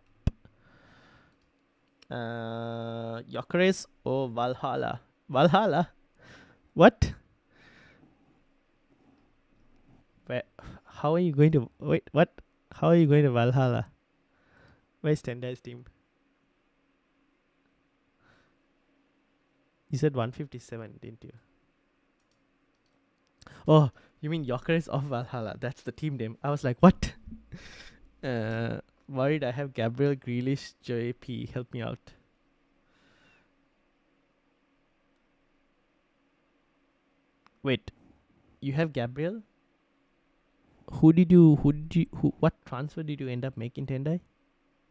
Gyökeres or Valhalla? Valhalla? What? Where? How are you going to... Wait, what? How are you going to Valhalla? Where's Tendai's team? You said 157, didn't you? Oh, you mean Gyökeres of Valhalla? That's the team name. I was like, what? Worried I have Gabriel, Grealish, JP. Help me out. Wait, you have Gabriel? What transfer did you end up making, Tendai?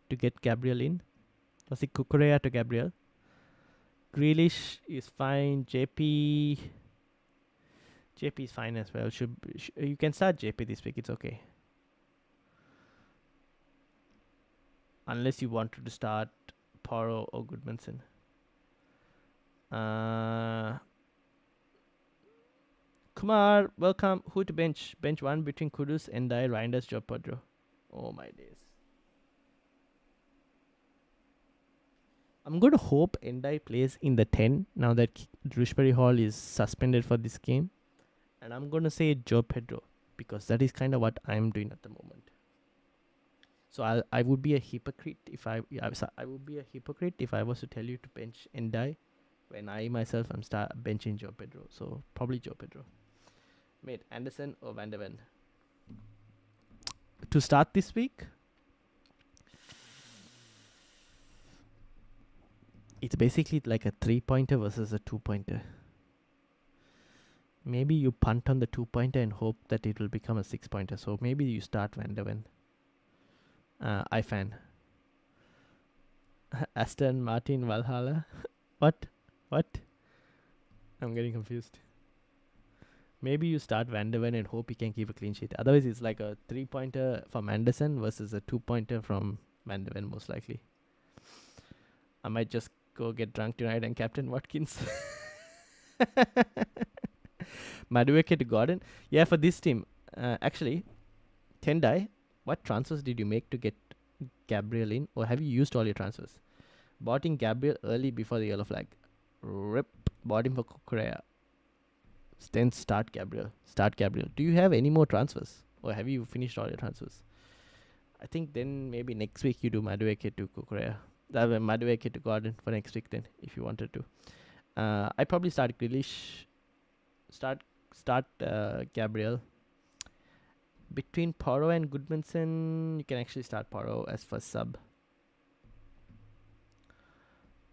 To get Gabriel in? Was it Kukurea to Gabriel? Grealish is fine. JP is fine as well. You can start JP this week. It's okay. Unless you wanted to start Poro or Goodmanson. Kumar, welcome. Who to bench? Bench 1 between Kudus, Endai, Reinders, Joe Pedro. Oh my days. I'm going to hope Endai plays in the 10 now that Shrewsbury Hall is suspended for this game. And I'm going to say Joe Pedro because that is kind of what I'm doing at the moment. So I would be a hypocrite if I would be a hypocrite if I was to tell you to bench Endai when I myself am benching Joe Pedro. So probably Joe Pedro. Mate, Anderson or Van der Ven? To start this week, it's basically like a 3-pointer versus a 2-pointer. Maybe you punt on the 2-pointer and hope that it will become a 6-pointer. So maybe you start Van der Ven. I fan. Aston Martin Valhalla. What? I'm getting confused. Maybe you start Van der Ven and hope he can keep a clean sheet. Otherwise, it's like a 3-pointer from Anderson versus a 2-pointer from Van der Ven, most likely. I might just go get drunk tonight and Captain Watkins. Madueke to Gordon. Yeah, for this team. Actually, Tendai, what transfers did you make to get Gabriel in? Or have you used all your transfers? Bought in Gabriel early before the yellow flag. Rip. Bought him for Kukurea. Then start Gabriel. Do you have any more transfers? Or have you finished all your transfers? I think then maybe next week you do Madueke to Kukurea. Madueke to Gordon for next week then, if you wanted to. I probably start Grealish. Start Gabriel. Between Poro and Goodmanson, you can actually start Poro as first sub.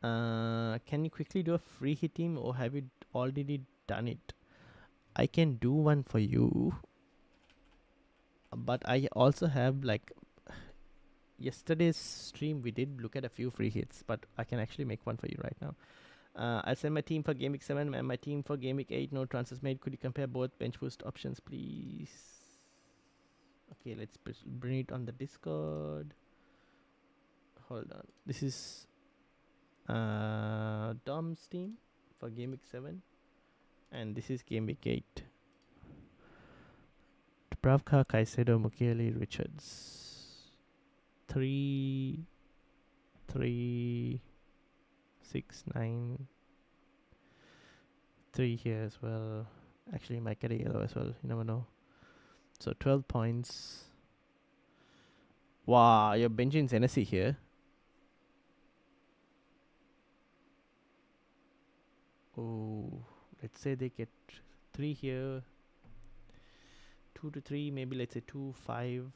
Can you quickly do a free hit team or have you already done it? I can do one for you, but I also have like yesterday's stream we did look at a few free hits, but I can actually make one for you right now. I'll send my team for Game Week 7 and my team for Game Week 8. No transfers made. Could you compare both bench boost options, please? Okay, let's bring it on the Discord. Hold on. This is Dom's team for Game Week 7. And this is Game Week 8. Dubravka, Caicedo, Mukiele, Richards. 3, 6, 9. 3 here as well. Actually, might get a yellow as well. You never know. So 12 points. Wow, you're benching Senesi here. Oh, let's say they get 3 here. 2 to 3, maybe let's say 2, 5.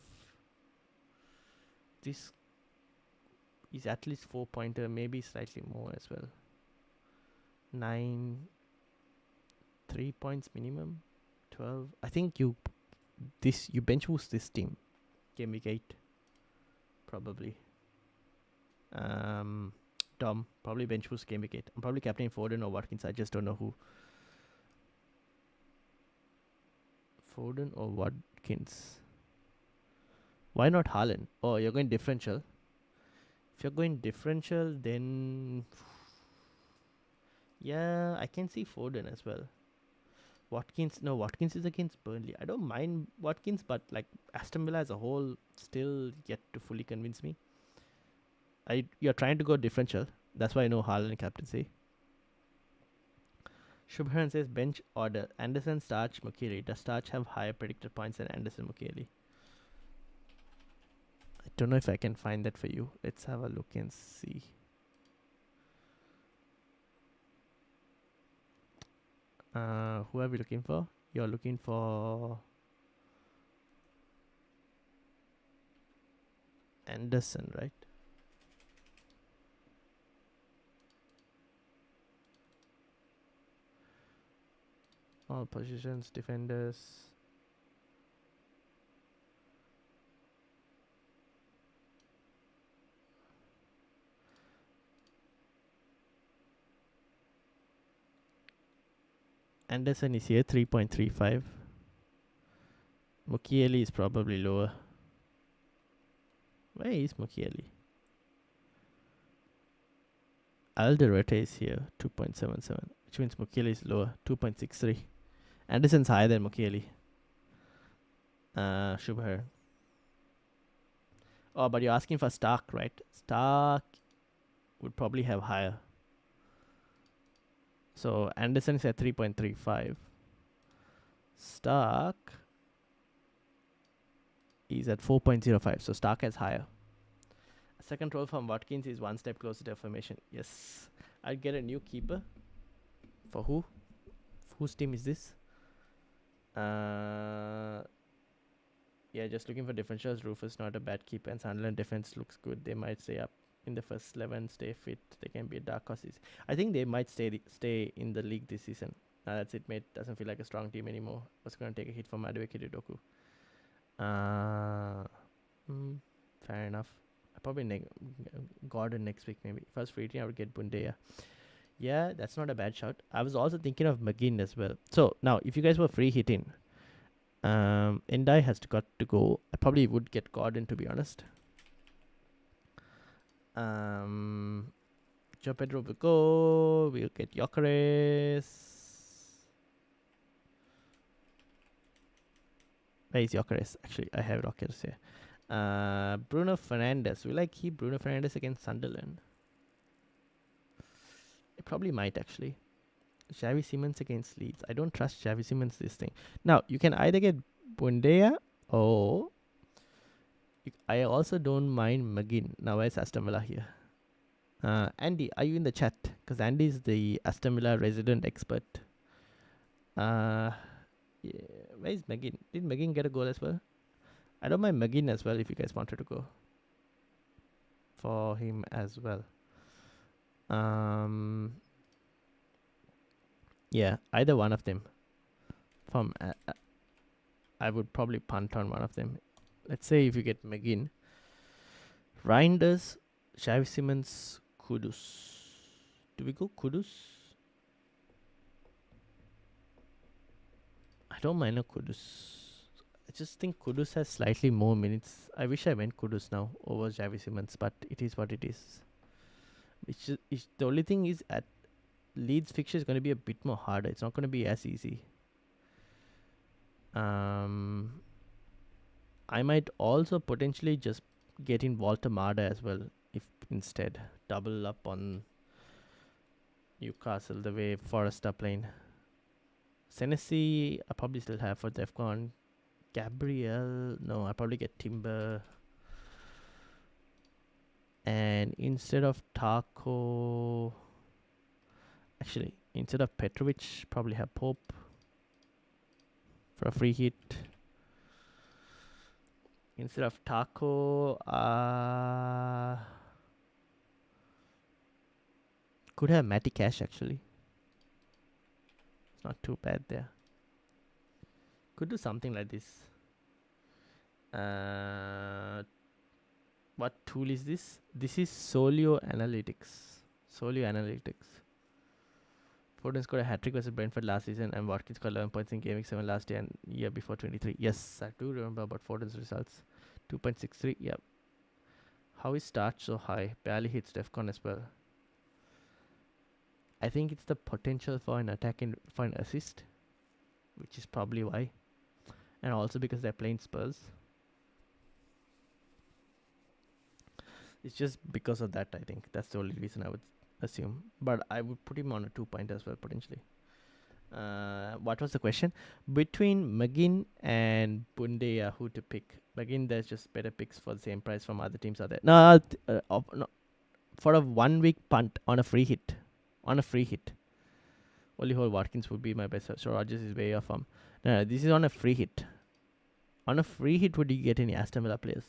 This is at least 4-pointer, maybe slightly more as well. 9, 3 points minimum. 12. I think you bench boost this team. Game Week 8. Probably. Dom, probably bench boost Game Week 8. I'm probably captaining Foden or Watkins. I just don't know who. Foden or Watkins. Why not Haaland? Oh, you're going differential. If you're going differential, then yeah, I can see Foden as well. Watkins is against Burnley. I don't mind Watkins, but like Aston Villa as a whole still yet to fully convince me. You're trying to go differential. That's why I know Haaland captaincy. Shubharan says bench order. Anderson, Starch, Mukiele. Does Starch have higher predicted points than Anderson, Mukiele? I don't know if I can find that for you. Let's have a look and see. Who are we looking for? You're looking for Anderson, right? All positions, defenders. Anderson is here, 3.35. Mukiele is probably lower. Where is Mukiele? Alderete is here, 2.77, which means Mukiele is lower, 2.63. Anderson's higher than Mukiele. Shubhar. Oh, but you're asking for Stark, right? Stark would probably have higher. So Anderson is at 3.35. Stark is at 4.05. So Stark has higher. Second roll from Watkins is one step closer to affirmation. Yes. I'd get a new keeper. For who? Whose team is this? Yeah, just looking for differentials. Rufus not a bad keeper, and Sunderland defense looks good. They might stay up in the first 11, stay fit. They can be a dark horse. I think they might stay in the league this season. That's it, mate. Doesn't feel like a strong team anymore. Was going to take a hit from Madueke Doku. Fair enough. Probably Gordon next week, maybe. If I was free, I would get Bundeya. Yeah, that's not a bad shot. I was also thinking of McGinn as well. So now, if you guys were free hitting, Endai has got to go. I probably would get Gordon, to be honest. Joe Pedro will go. We'll get Gyökeres. Where is Gyökeres? Actually, I have Gyökeres here. Bruno Fernandes. Will I keep Bruno Fernandes against Sunderland? It probably might, actually. Xavi Simons against Leeds. I don't trust Xavi Simons this thing. Now, you can either get Bundeya or... I also don't mind McGinn. Now, where's Aston Villa here? Andy, are you in the chat? Because Andy is the Aston Villa resident expert. Yeah, where is McGinn? Did McGinn get a goal as well? I don't mind McGinn as well if you guys wanted to go for him as well. Yeah, either one of them. I would probably punt on one of them. Let's say if you get McGinn, Reinders, Xavi Simons, Kudus. Do we go Kudus? I don't mind a Kudus. I just think Kudus has slightly more minutes. I wish I went Kudus now over Xavi Simons, but it is what it is. The only thing is at Leeds fixture is going to be a bit more harder. It's not going to be as easy. I might also potentially just get in Walter Marda as well, if instead double up on Newcastle the way Forest are playing. Senesi I probably still have for DEFCON. Gabriel, no, I probably get Timber. And instead of Taco, actually, instead of Petrovic, probably have Pope for a free hit. Instead of Taco, could have Matty Cash actually. It's not too bad there. Could do something like this. What tool is this? This is Solio Analytics. Foden scored a hat-trick versus Brentford last season, and Watkins scored 11 points in Game Week 7 last year and year before 23. Yes, I do remember about Foden's results. 2.63, yep. How is Starch so high? Barely hits DEFCON as well. I think it's the potential for an attack for an assist, which is probably why. And also because they're playing Spurs. It's just because of that, I think. That's the only reason I would assume. But I would put him on a 2-point as well, potentially. What was the question? Between McGinn and Bundeya, who to pick? McGinn, there's just better picks for the same price from other teams out there. No, for a 1 week punt on a free hit. Only Hole Watkins would be my best. So Rogers is way off. No, this is on a free hit. On a free hit, would you get any Aston Villa players?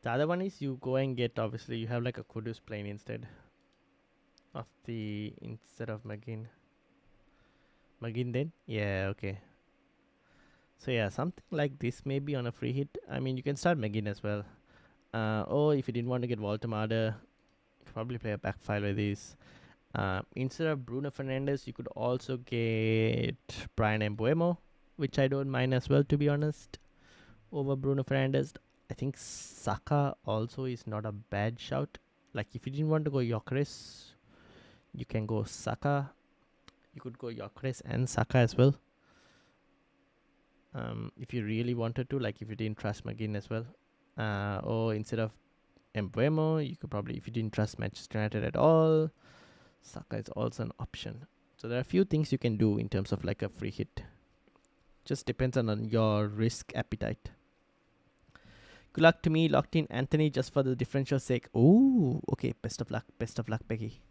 The other one is you go and get, obviously, you have like a Kudus plane instead of McGinn. McGinn then? Yeah, okay. So yeah, something like this maybe on a free hit. I mean, you can start McGinn as well. Or if you didn't want to get Walter Marder, Probably play a back five with these. Instead of Bruno Fernandes, you could also get Brian Mbuemo, which I don't mind as well, to be honest, over Bruno Fernandes. I think Saka also is not a bad shout. Like, if you didn't want to go Gyökeres, you can go Saka. You could go Gyökeres and Saka as well. If you really wanted to, like if you didn't trust McGinn as well. Or instead of Mbuemo, you could probably, if you didn't trust Manchester United at all, Saka is also an option. So there are a few things you can do in terms of like a free hit. Just depends on your risk appetite. Good luck to me, locked in Anthony, just for the differential sake. Oh, okay. Best of luck, Becky.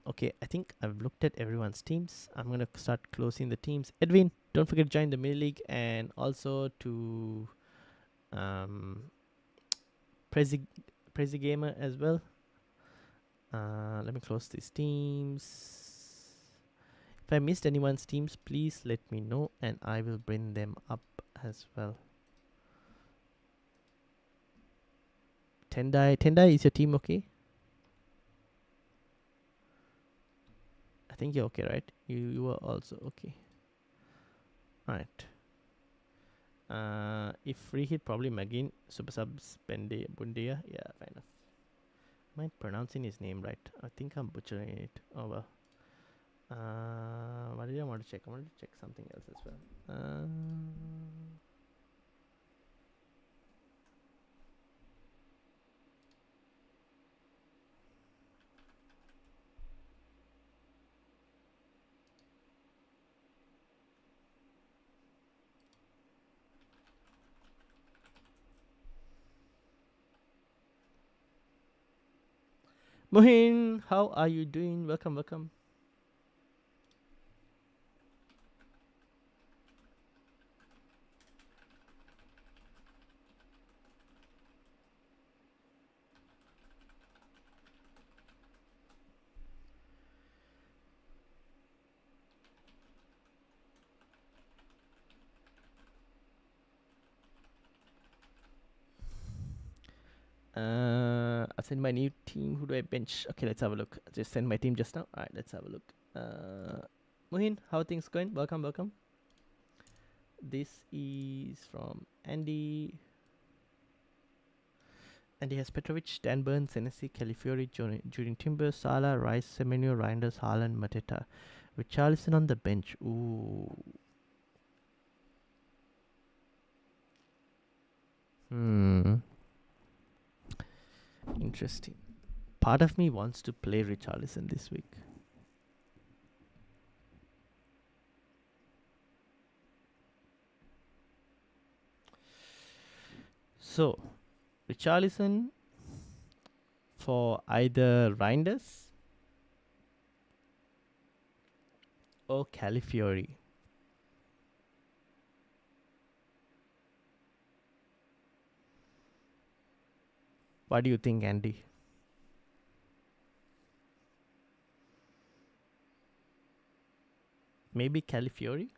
Okay, I think I've looked at everyone's teams. I'm gonna start closing the teams. Edwin, don't forget to join the mini league and also to Prezi Gamer as well. Let me close these teams. If I missed anyone's teams, please let me know and I will bring them up as well. Tendai, is your team okay? I think you're okay, right? You are also okay. Alright. If free hit, probably McGinn, super subs, Bundia. Yeah, fair enough. Am I pronouncing his name right? I think I'm butchering it. Oh well. What did I want to check? I wanted to check something else as well. Mohin, how are you doing? Welcome. I'll send my new team. Who do I bench? Okay, let's have a look. Just send my team just now. Alright, let's have a look. Mohin, how are things going? Welcome. This is from Andy. Andy has Petrovic, Dan Burns, Senesi, Califiori, Julian Timber, Salah, Rice, Semenyo, Reinders, Haaland, Mateta. Richarlison on the bench. Ooh. Interesting. Part of me wants to play Richarlison this week. So, Richarlison for either Reinders or Califiori. What do you think, Andy? Maybe Califiori?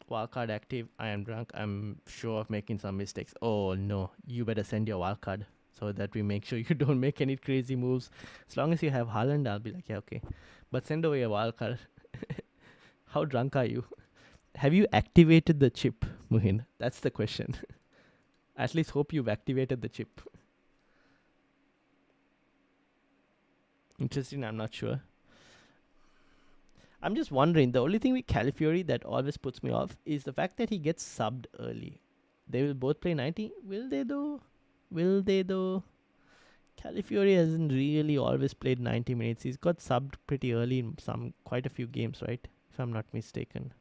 Wildcard active. I am drunk. I'm sure of making some mistakes. Oh no, you better send your wildcard so that we make sure you don't make any crazy moves. As long as you have Haaland, I'll be like, yeah, okay. But send over your wildcard. How drunk are you? Have you activated the chip, Muhin? That's the question. At least hope you've activated the chip. Interesting, I'm not sure. I'm just wondering, the only thing with Califiori that always puts me off is the fact that he gets subbed early. They will both play 90. Will they though? Califiori hasn't really always played 90 minutes. He's got subbed pretty early in quite a few games, right? If I'm not mistaken.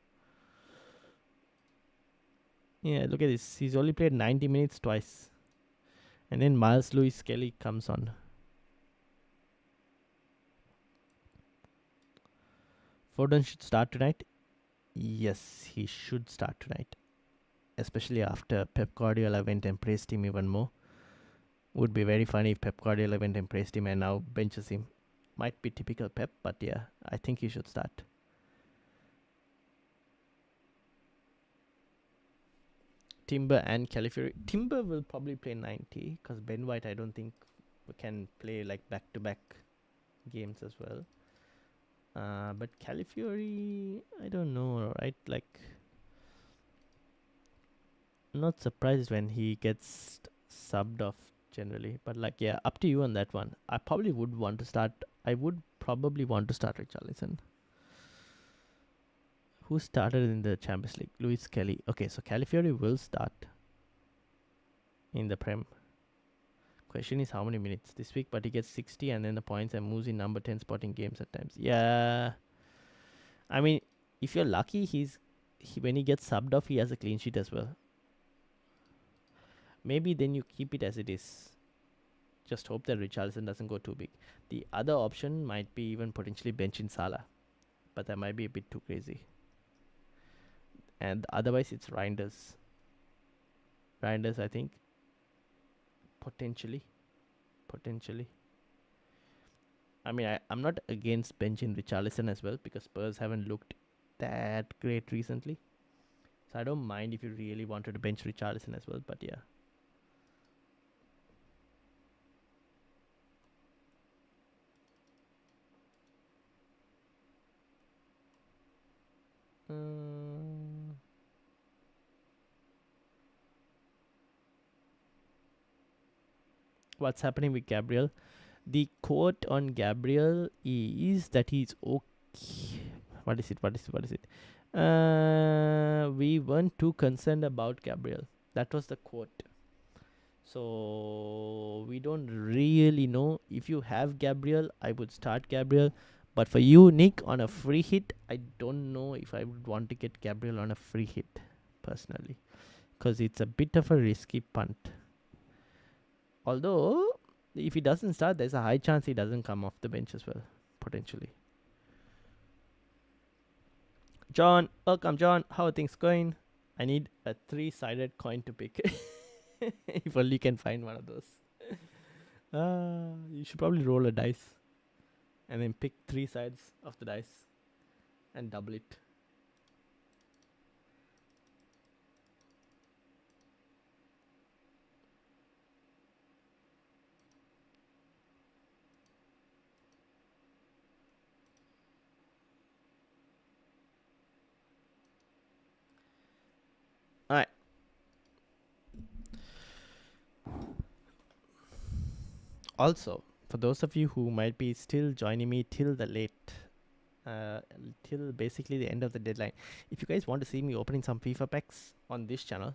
Yeah, look at this. He's only played 90 minutes twice. And then Miles Lewis Kelly comes on. Foden should start tonight. Yes, he should start tonight. Especially after Pep Guardiola went and praised him even more. Would be very funny if Pep Guardiola went and praised him and now benches him. Might be typical Pep, but yeah, I think he should start. Timber and Califury. Timber will probably play 90 because Ben White, I don't think can play like back-to-back games as well. But Califury, I don't know, right? Like, not surprised when he gets subbed off generally. But like, yeah, up to you on that one. I probably would want to start. I would probably want to start Richarlison. Who started in the Champions League? Luis Kelly. Okay, so Califury will start in the Prem. Question is how many minutes this week, but he gets 60 and then the points and moves in number 10 spot in games at times. Yeah. I mean, if you're lucky, when he gets subbed off, he has a clean sheet as well. Maybe then you keep it as it is. Just hope that Richarlison doesn't go too big. The other option might be even potentially benching Salah, but that might be a bit too crazy. And otherwise, it's Reinders. Reinders, I think. Potentially. I mean, I'm not against benching Richarlison as well because Spurs haven't looked that great recently. So I don't mind if you really wanted to bench Richarlison as well, but yeah. What's happening with Gabriel? The quote on Gabriel is that he's okay. What is it? We weren't too concerned about Gabriel. That was the quote. So we don't really know. If you have Gabriel, I would start Gabriel. But for you, Nick, on a free hit, I don't know if I would want to get Gabriel on a free hit, personally. Because it's a bit of a risky punt. Although, if he doesn't start, there's a high chance he doesn't come off the bench as well, potentially. John, welcome, John. How are things going? I need a 3-sided coin to pick. If only you can find one of those. You should probably roll a dice and then pick 3 sides of the dice and double it. Alright. Also, for those of you who might be still joining me till the late, till basically the end of the deadline, if you guys want to see me opening some FIFA packs on this channel,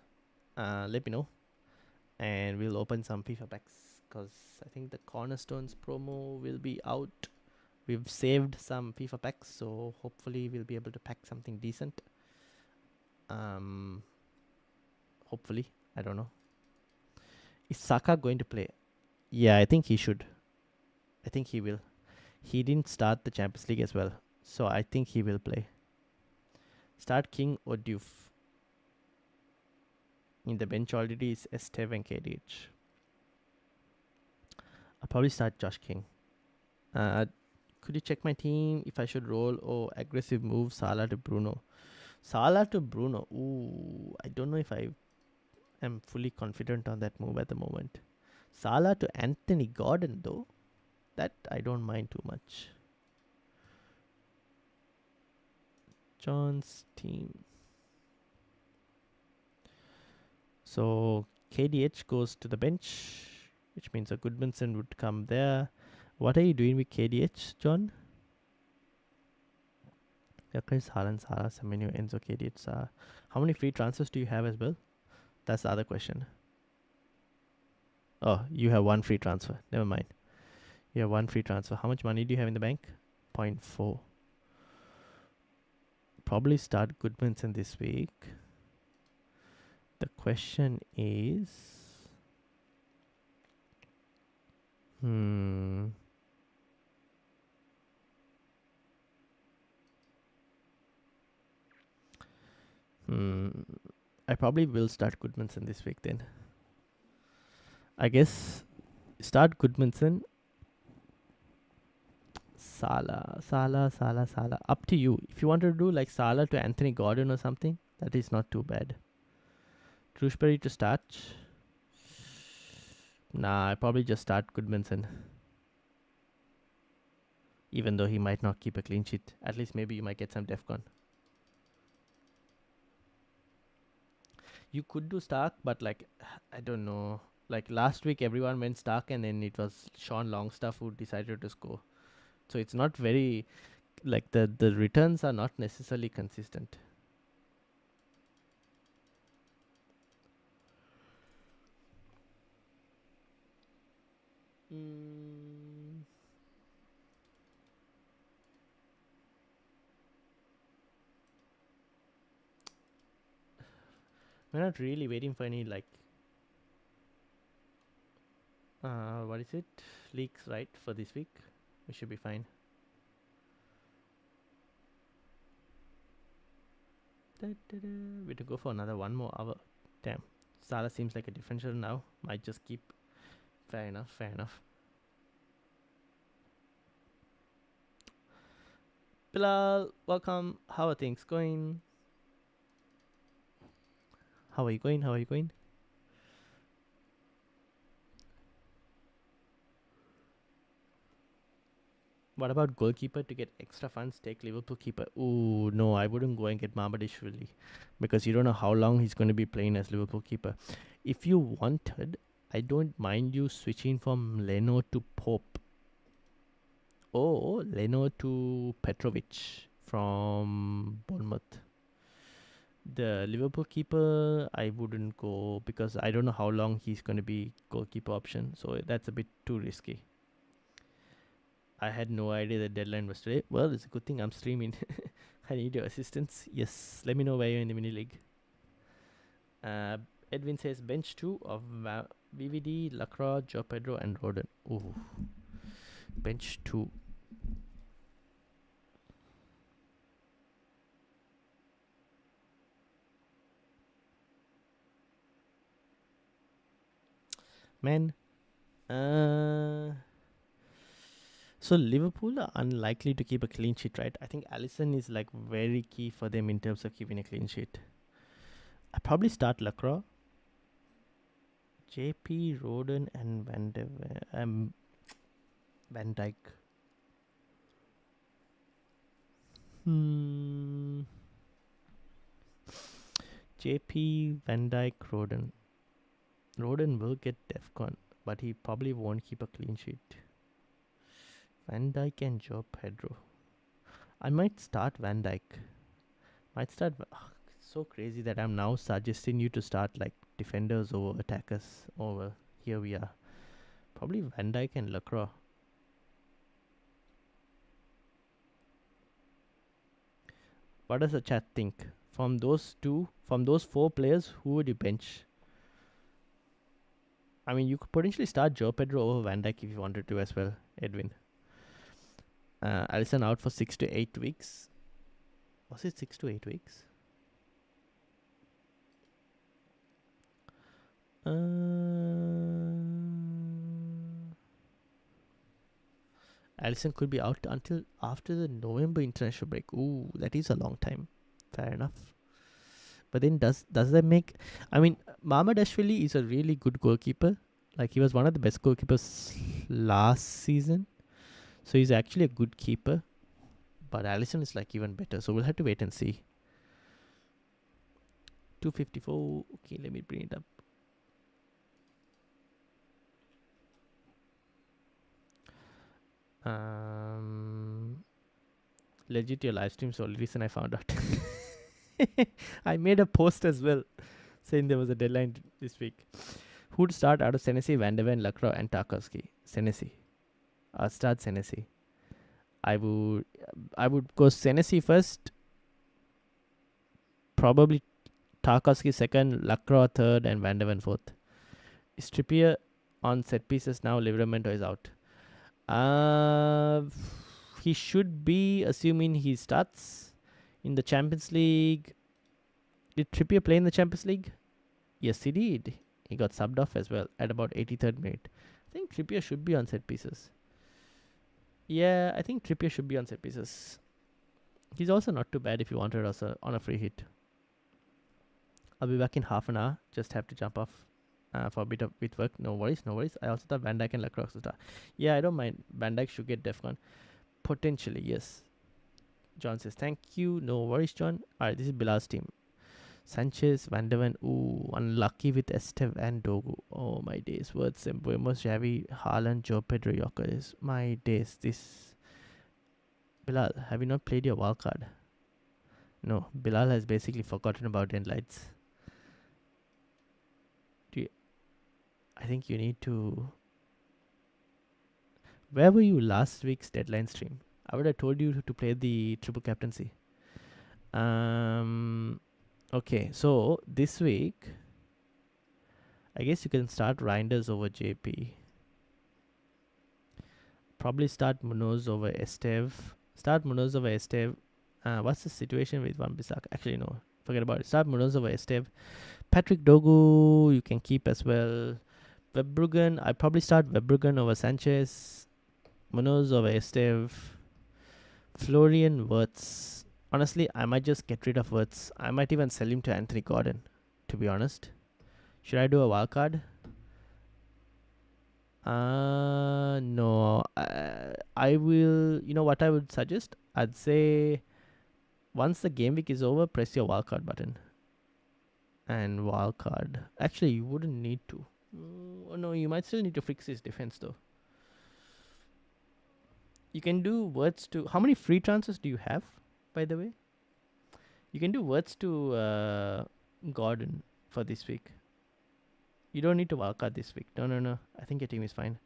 let me know, and we'll open some FIFA packs. Because I think the Cornerstones promo will be out. We've saved some FIFA packs, so hopefully we'll be able to pack something decent. Hopefully, I don't know. Is Saka going to play? Yeah, I think he should. I think he will. He didn't start the Champions League as well, so I think he will play. Start King or Diouf. In the bench already is Esteve and KDH. I'll probably start Josh King. Could you check my team if I should roll or aggressive move Salah to Bruno? Salah to Bruno. Ooh, I don't know if I am fully confident on that move at the moment. Salah to Anthony Gordon though, that I don't mind too much. John's team. So KDH goes to the bench, which means a Goodmanson would come there. What are you doing with KDH, John? Chris, Haaland, Salah, Semenyo, Enzo, KDH. How many free transfers do you have as well? That's the other question. Oh, you have 1 free transfer. Never mind. You have 1 free transfer. How much money do you have in the bank? 0.4. Probably start Goodmanson this week. The question is... I probably will start Goodmanson this week then. I guess start Goodmanson. Salah. Up to you. If you want to do like Salah to Anthony Gordon or something, that is not too bad. Shrewsbury to start. Nah, I probably just start Goodmanson. Even though he might not keep a clean sheet. At least maybe you might get some Defcon. You could do Stark, but like, I don't know. Like last week, everyone went Stark, and then it was Sean Longstaff who decided to score. So it's not very like the returns are not necessarily consistent. Mm. We're not really waiting for any like what is it? Leaks, right? For this week. We should be fine. We to go for another 1 more hour. Damn. Salah seems like a differential now. Might just keep. Fair enough, fair enough. Bilal, welcome. How are things going? How are you going? How are you going? What about goalkeeper to get extra funds? Take Liverpool keeper. Ooh, no, I wouldn't go and get Mamadishvili because you don't know how long he's going to be playing as Liverpool keeper. If you wanted, I don't mind you switching from Leno to Pope or Leno to Petrovic from Bournemouth. The Liverpool keeper, I wouldn't go because I don't know how long he's going to be goalkeeper option. So that's a bit too risky. I had no idea the deadline was today. Well, it's a good thing I'm streaming. I need your assistance. Yes, let me know where you're in the mini league. Edwin says bench 2 of VVD, Lacroix, Joe Pedro, and Roden. Ooh, bench 2. Man, so Liverpool are unlikely to keep a clean sheet, right? I think Alisson is like very key for them in terms of keeping a clean sheet. I probably start Lacroix, JP, Roden, and Van Dijk. JP, Van Dijk, Roden. Roden will get Defcon, but he probably won't keep a clean sheet. Van Dijk and Joe Pedro. I might start Van Dijk. So crazy that I'm now suggesting you to start like defenders over attackers. Over here we are. Probably Van Dijk and Lacroix. What does the chat think? From those 4 players, who would you bench? I mean, you could potentially start Joe Pedro over Van Dijk if you wanted to as well, Edwin. Alisson out for 6 to 8 weeks. Was it 6 to 8 weeks? Alisson could be out until after the November international break. Ooh, that is a long time. Fair enough. But then does that make... I mean, Mamadashvili is a really good goalkeeper. Like, he was one of the best goalkeepers last season. So he's actually a good keeper. But Alisson is like even better. So we'll have to wait and see. 254. Okay, let me bring it up. Legit, your live stream is the only reason I found out. I made a post as well saying there was a deadline this week. Who'd start out of Senesi, Van de Ven, Lacroix, and Tarkowski? Senesi. I'll start Senesi. I would go Senesi first. Probably Tarkowski second, Lacroix third, and Van de Ven fourth. Is Trippier on set pieces now? Livramento is out. He should be, assuming he starts in the Champions League. Did Trippier play in the Champions League? Yes, he did. He got subbed off as well at about 83rd minute. I think Trippier should be on set pieces. Yeah, I think Trippier should be on set pieces. He's also not too bad if you wanted us on a free hit. I'll be back in half an hour. Just have to jump off for a bit of with work. No worries, no worries. I also thought Van Dijk and Lacroix would start. Yeah, I don't mind. Van Dijk should get DEFCON. Potentially, yes. John says, thank you. No worries, John. Alright, this is Bilal's team. Sanchez, Van der Ven. Ooh, unlucky with Esteve and Dogu. Oh, my days. Words, Buemos, Javi, Haaland, Joe Pedro, Yokeres. My days. This. Bilal, have you not played your wild card? No, Bilal has basically forgotten about Endlights. I think you need to. Where were you last week's deadline stream? I would have told you to play the triple captaincy. Okay, so this week, I guess you can start Reinders over JP. Probably start Munoz over Esteve. Start Munoz over Esteve. What's the situation with Van Bissaka? Actually, no. Forget about it. Start Munoz over Esteve. Patrick Dogu, you can keep as well. Verbruggen, I'd probably start Verbruggen over Sanchez. Munoz over Esteve. Florian Wirtz. Honestly, I might just get rid of Wirtz. I might even sell him to Anthony Gordon, to be honest. Should I do a wild card? No. I will. You know what I would suggest? I'd say once the game week is over, press your wildcard button. And wildcard. Actually, you wouldn't need to. No, you might still need to fix his defense though. You can do words to. How many free transfers do you have, by the way? You can do words to Gordon for this week. You don't need to wildcard this week. No. I think your team is fine.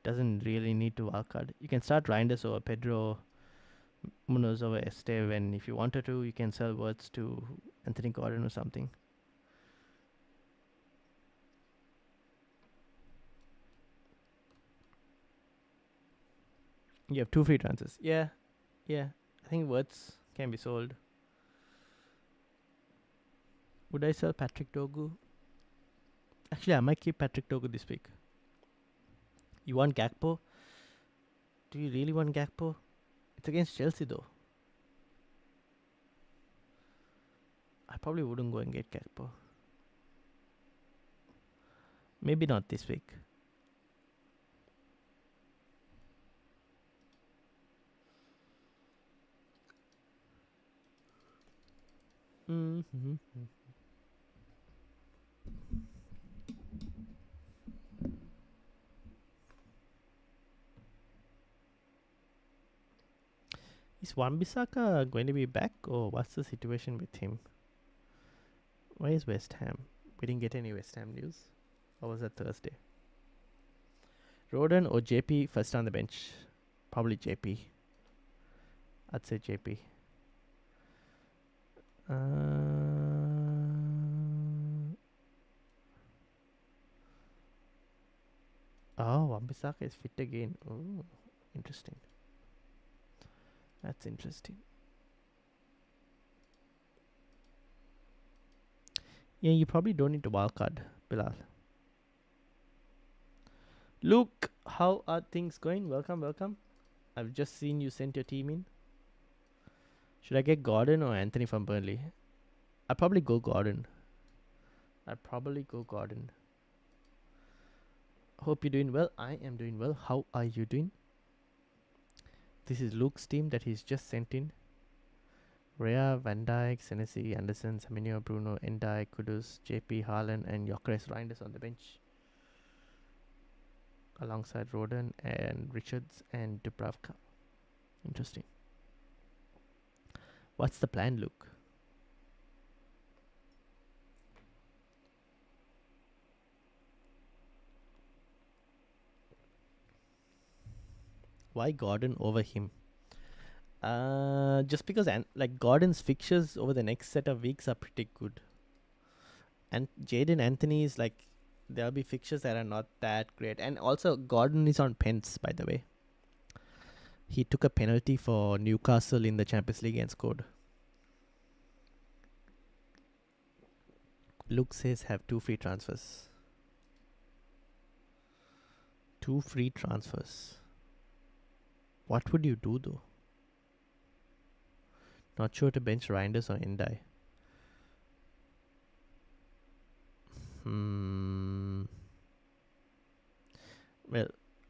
Doesn't really need to wildcard. You can start Reinders over Pedro, Munoz over Esteve, and if you wanted to, you can sell words to Anthony Gordon or something. You have 2 free transfers. Yeah. I think words can be sold. Would I sell Patrick Dogu? Actually, I might keep Patrick Dogu this week. You want Gakpo? Do you really want Gakpo? It's against Chelsea though. I probably wouldn't go and get Gakpo. Maybe not this week. Is Wan-Bissaka going to be back, or what's the situation with him? Where is West Ham? We didn't get any West Ham news. Or was that Thursday? Roden or JP first on the bench? Probably JP. I'd say JP. Wan-Bissaka is fit again. Oh, interesting. That's interesting. Yeah, you probably don't need to wildcard, Bilal. Luke, how are things going? Welcome. I've just seen you sent your team in. Should I get Gordon or Anthony from Burnley? I'd probably go Gordon. Hope you're doing well. I am doing well. How are you doing? This is Luke's team that he's just sent in. Rea, Van Dijk, Senesi, Anderson, Semenyo, Bruno, Endai, Kudus, JP, Haaland, and Gyökeres Reinders on the bench. Alongside Roden and Richards and Dubravka. Interesting. What's the plan, Luke? Why Gordon over him? Just because Gordon's fixtures over the next set of weeks are pretty good. And Jaden Anthony is there'll be fixtures that are not that great. And also Gordon is on pens, by the way. He took a penalty for Newcastle in the Champions League and scored. Luke says have 2 free transfers. 2 free transfers. What would you do though? Not sure to bench Reinders or Endai. Well,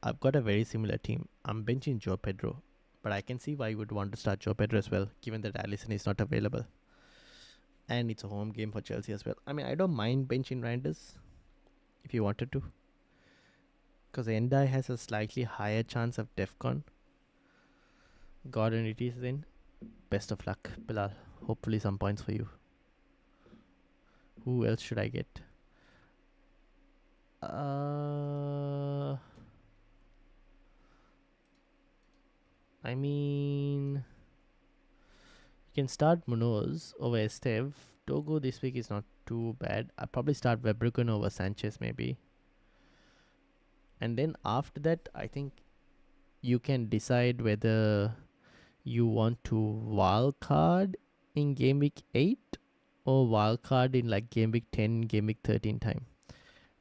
I've got a very similar team. I'm benching Joe Pedro, but I can see why you would want to start Joe Pedro as well, given that Alisson is not available. And it's a home game for Chelsea as well. I mean, I don't mind benching Reinders if you wanted to, because Endai has a slightly higher chance of DEFCON. Gordon it is in. Best of luck, Bilal. Hopefully some points for you. Who else should I get? I mean, you can start Munoz over Esteve. Togo this week is not too bad. I'll probably start Webruggen over Sanchez maybe. And then after that, I think you can decide whether you want to wildcard in game week 8 or wildcard in like game week 10, game week 13 time.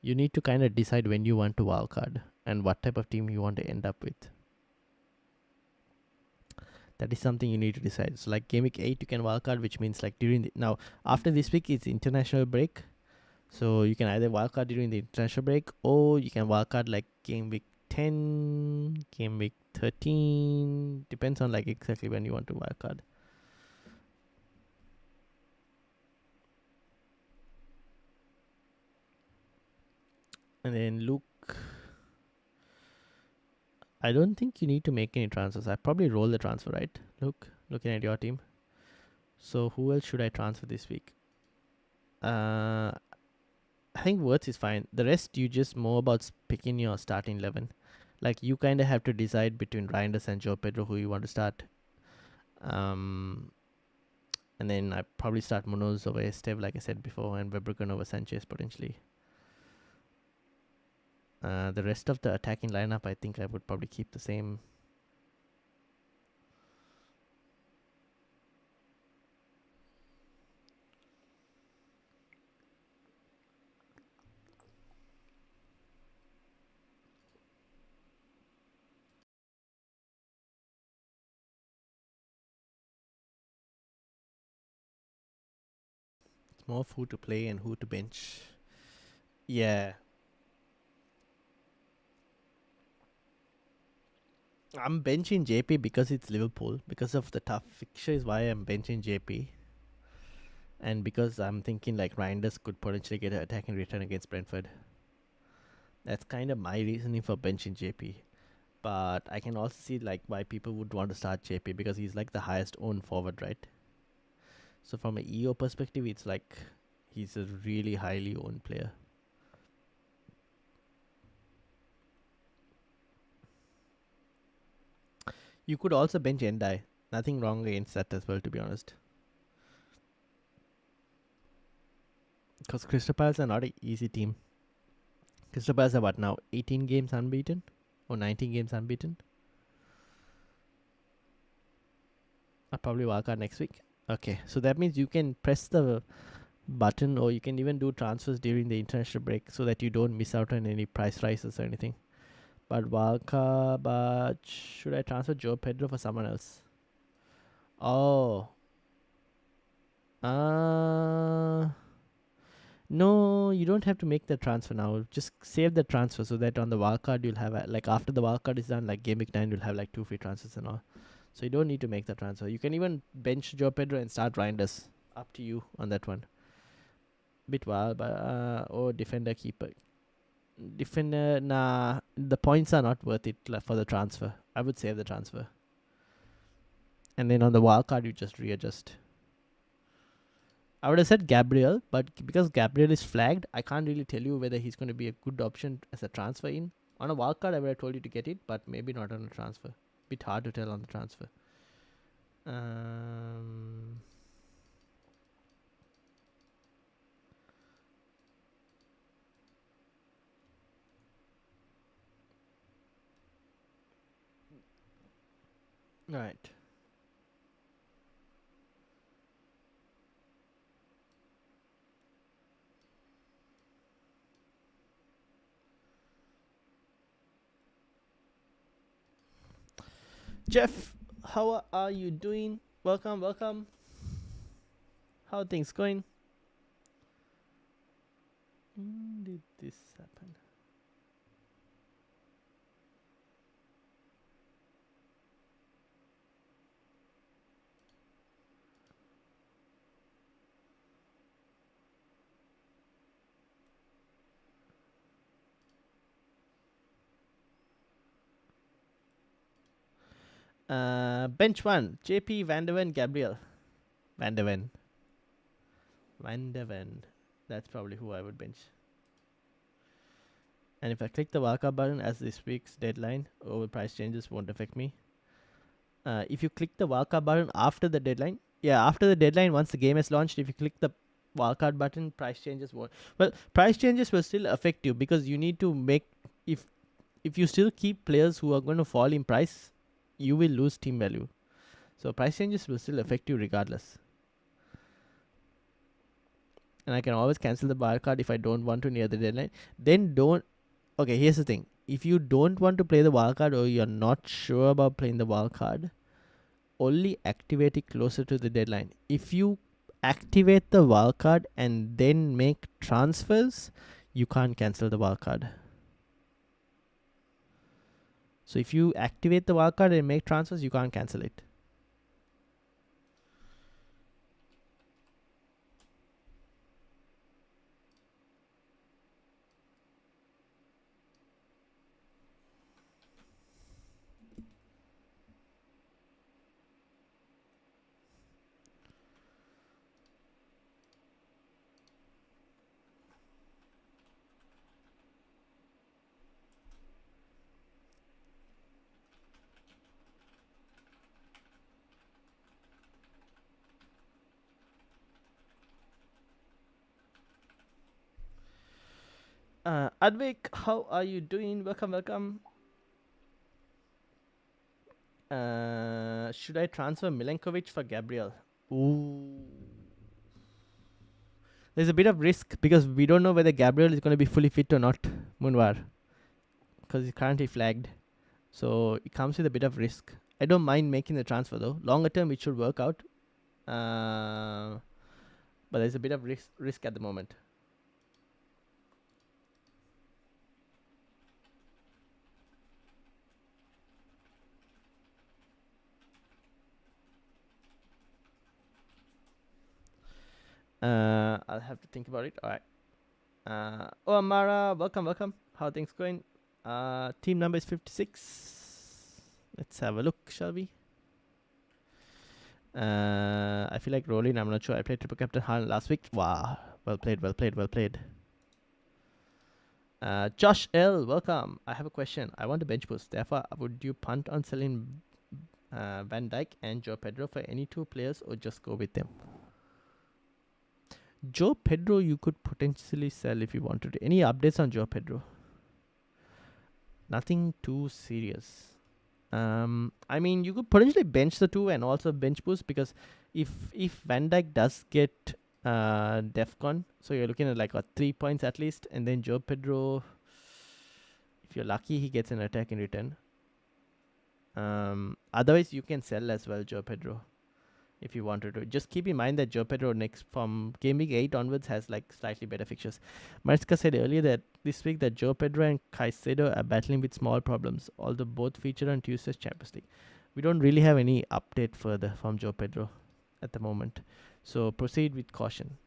You need to kind of decide when you want to wildcard and what type of team you want to end up with. That is something you need to decide. So like game week 8 you can wildcard, which means like during the, now after this week it's international break, so you can either wildcard during the international break or you can wildcard like game week 10, game week 13, depends on like exactly when you want to wildcard. And then Luke, I don't think you need to make any transfers. I probably roll the transfer, right? Luke, looking at your team. So who else should I transfer this week? I think Words is fine. The rest you just more about picking your starting 11. Like you kind of have to decide between Reinders and Joe Pedro who you want to start. And then I probably start Munoz over Esteve, like I said before, and Webruggen over Sanchez potentially. The rest of the attacking lineup, I think I would probably keep the same. It's more of who to play and who to bench. Yeah. I'm benching JP because it's Liverpool. Because of the tough fixture is why I'm benching JP. And because I'm thinking like Reinders could potentially get an attacking return against Brentford. That's kind of my reasoning for benching JP. But I can also see like why people would want to start JP because he's like the highest owned forward, right? So from an EO perspective, it's like he's a really highly owned player. You could also bench Endai. Nothing wrong against that as well, to be honest. Because Crystal Palace are not an easy team. Crystal Palace are what now? 18 games unbeaten? Or 19 games unbeaten? I'll probably walk out next week. Okay, so that means you can press the button or you can even do transfers during the international break so that you don't miss out on any price rises or anything. But should I transfer Joe Pedro for someone else? Oh. No, you don't have to make the transfer now. Just save the transfer so that on the wildcard you'll have like after the wildcard is done, like game week 9 you'll have like 2 free transfers and all. So you don't need to make the transfer. You can even bench Joe Pedro and start Reinders. Up to you on that one. Bit wild, but or defender keeper. Defender, nah. The points are not worth it for the transfer. I would save the transfer. And then on the wildcard you just readjust. I would have said Gabriel, but because Gabriel is flagged, I can't really tell you whether he's going to be a good option as a transfer in. On a wildcard, I would have told you to get it, but maybe not on a transfer. Bit hard to tell on the transfer. Right. Jeff, how are you doing? Welcome, welcome. How are things going? When did this happen? Bench 1, JP, Vandeven, Gabriel. Vandeven. Vandeven. That's probably who I would bench. And if I click the wildcard button as this week's deadline, over price changes won't affect me. If you click the wildcard button after the deadline, after the deadline, once the game is launched, if you click the wildcard button, price changes won't. Well, price changes will still affect you because you need to make, if you still keep players who are going to fall in price, you will lose team value. So price changes will still affect you regardless. And I can always cancel the wildcard if I don't want to near the deadline. Then don't. Okay, here's the thing. If you don't want to play the wildcard or you're not sure about playing the wildcard, only activate it closer to the deadline. If you activate the wildcard and then make transfers, you can't cancel the wildcard. So if you activate the wildcard and make transfers, you can't cancel it. Advik, how are you doing? Welcome. Should I transfer Milenkovic for Gabriel? Ooh. There's a bit of risk because we don't know whether Gabriel is going to be fully fit or not, Munwar, because he's currently flagged. So it comes with a bit of risk. I don't mind making the transfer though. Longer term, it should work out. But there's a bit of risk at the moment. I'll have to think about it. All right. Amara, welcome. How are things going? Team number is 56. Let's have a look, shall we? I feel like rolling. I'm not sure. I played triple captain Haaland last week. Wow. Well played. Josh L, welcome. I have a question. I want a bench boost. Therefore, would you punt on selling Van Dijk and Joe Pedro for any two players or just go with them? Joe Pedro, you could potentially sell if you wanted to. Any updates on Joe Pedro? Nothing too serious. I mean, you could potentially bench the two and also bench boost because if Van Dijk does get DEFCON, so you're looking at like 3 points at least, and then Joe Pedro, if you're lucky, he gets an attack in return. Otherwise, you can sell as well Joe Pedro if you wanted to. Just keep in mind that Joe Pedro next from Game Week 8 onwards has like slightly better fixtures. Mariska said earlier that this week that Joe Pedro and Caicedo are battling with small problems, although both feature on Tuesday's Champions League. We don't really have any update further from Joe Pedro at the moment, so proceed with caution.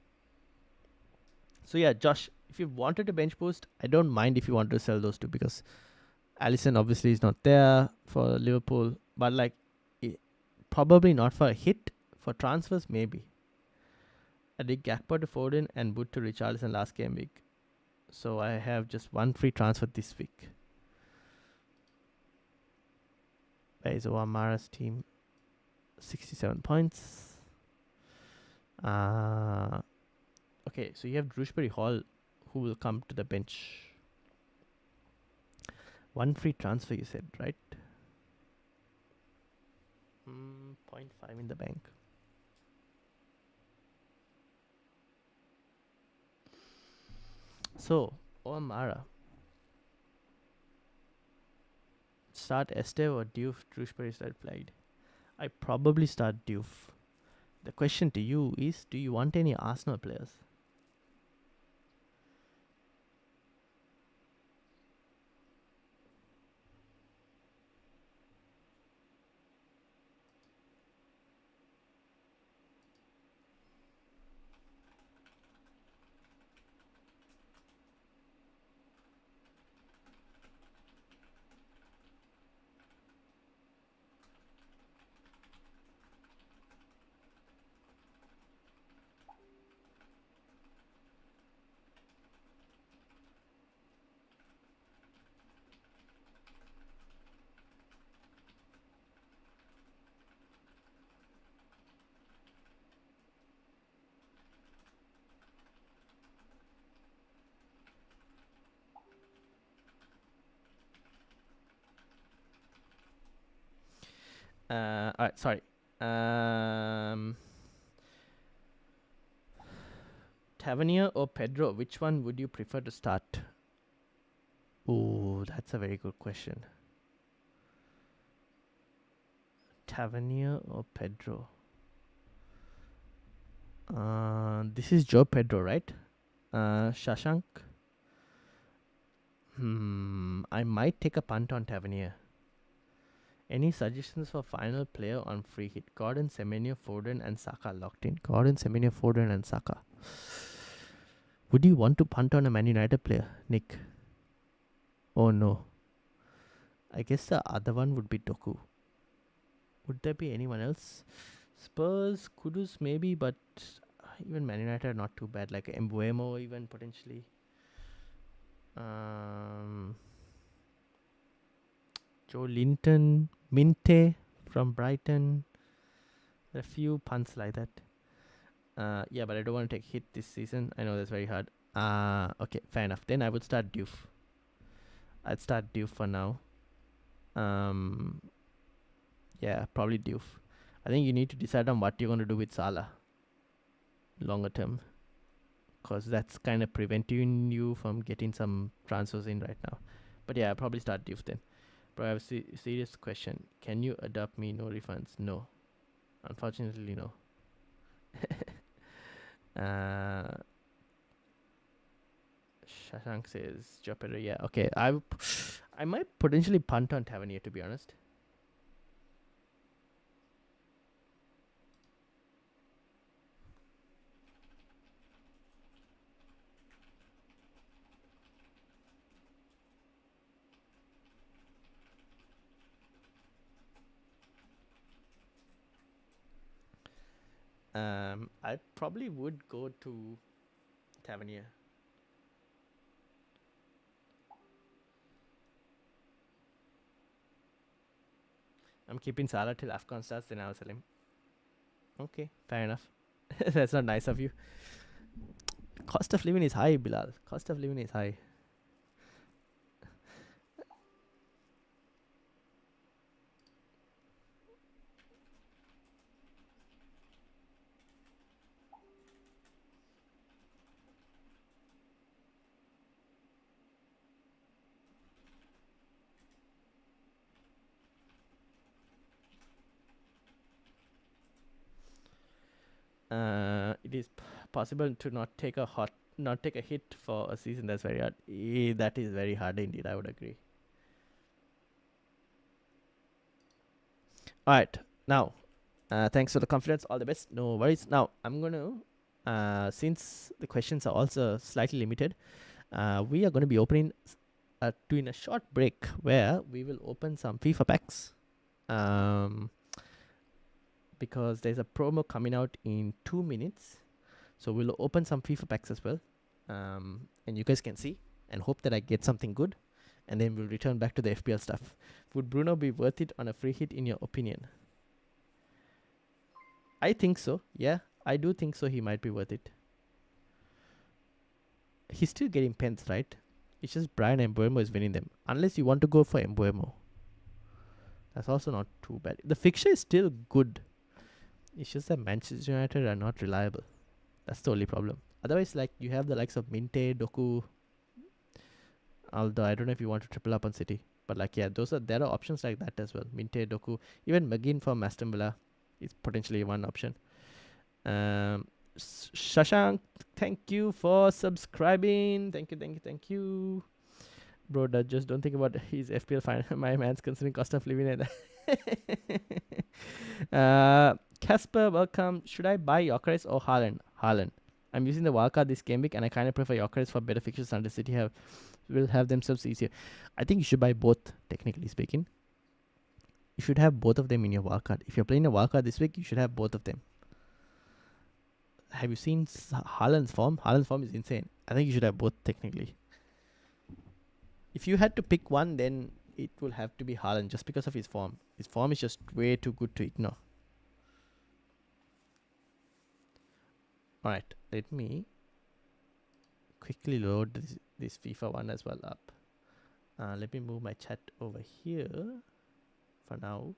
So yeah, Josh, if you wanted to bench boost, I don't mind if you want to sell those two because Alisson obviously is not there for Liverpool, but like probably not for a hit. For transfers, maybe. I did Gakpo to Foden and Wood to Richarlison last game week. So I have just one free transfer this week. Where is Mara's team? 67 points. Okay, so you have Shrewsbury Hall who will come to the bench. One free transfer, you said, right? 0.5 in the bank. So, Mara. Start Esteve or Diouf? Shrewsbury started played. I probably start Diouf. The question to you is, do you want any Arsenal players? Alright, sorry. Tavernier or Pedro, which one would you prefer to start? Oh, that's a very good question. Tavernier or Pedro? This is Joe Pedro, right? Shashank. I might take a punt on Tavernier. Any suggestions for final player on free hit? Gordon, Semenyo, Foden, and Saka locked in. Gordon, Semenyo, Foden, and Saka. Would you want to punt on a Man United player, Nick? Oh no. I guess the other one would be Doku. Would there be anyone else? Spurs, Kudus maybe, but even Man United are not too bad. Like Mbuemo even potentially. Joe Linton, Minte from Brighton. There are a few punts like that. Yeah, but I don't want to take hit this season. I know that's very hard. Okay, fair enough. Then I would start Diouf. I'd start Diouf for now. Yeah, probably Diouf. I think you need to decide on what you're going to do with Salah longer term, because that's kind of preventing you from getting some transfers in right now. But yeah, I'll probably start Diouf then. But I have a serious question. Can you adopt me? No refunds? No. Unfortunately, no. Shashank says Jopera. Yeah, okay. I might potentially punt on Tavernier, to be honest. I probably would go to Tavernier. I'm keeping Salah till AFCON starts, then I'll sell him. Okay, fair enough. That's not nice of you. Cost of living is high, Bilal. Cost of living is high. It is possible to not take a hit for a season. That's very hard. That is very hard indeed. I would agree. All right, now, thanks for the confidence. All the best. No worries. Now I'm gonna, since the questions are also slightly limited, we are gonna be doing a short break where we will open some FIFA packs. Because there's a promo coming out in 2 minutes. So we'll open some FIFA packs as well. And you guys can see and hope that I get something good. And then we'll return back to the FPL stuff. Would Bruno be worth it on a free hit in your opinion? I think so. Yeah, I do think so. He might be worth it. He's still getting pens, right? It's just Brian Mbuemo is winning them. Unless you want to go for Mbuemo. That's also not too bad. The fixture is still good. It's just that Manchester United are not reliable. That's the only problem. Otherwise, like, you have the likes of Minte, Doku. Although I don't know if you want to triple up on City. But like, yeah, there are options like that as well. Minte, Doku. Even McGinn from Aston Villa is potentially one option. Shashank, thank you for subscribing. Thank you. Bro, just don't think about his FPL fine. My man's considering cost of living. Casper, welcome. Should I buy Gyökeres or Haaland? Haaland. I'm using the wildcard this game week, and I kind of prefer Gyökeres for better fixtures under City will have themselves easier. I think you should buy both, technically speaking. You should have both of them in your wildcard. If you're playing a wildcard this week, you should have both of them. Have you seen Haaland's form? Haaland's form is insane. I think you should have both, technically. If you had to pick one, then it will have to be Haaland, just because of his form. His form is just way too good to ignore. Alright, let me quickly load this FIFA one as well up. Let me move my chat over here for now.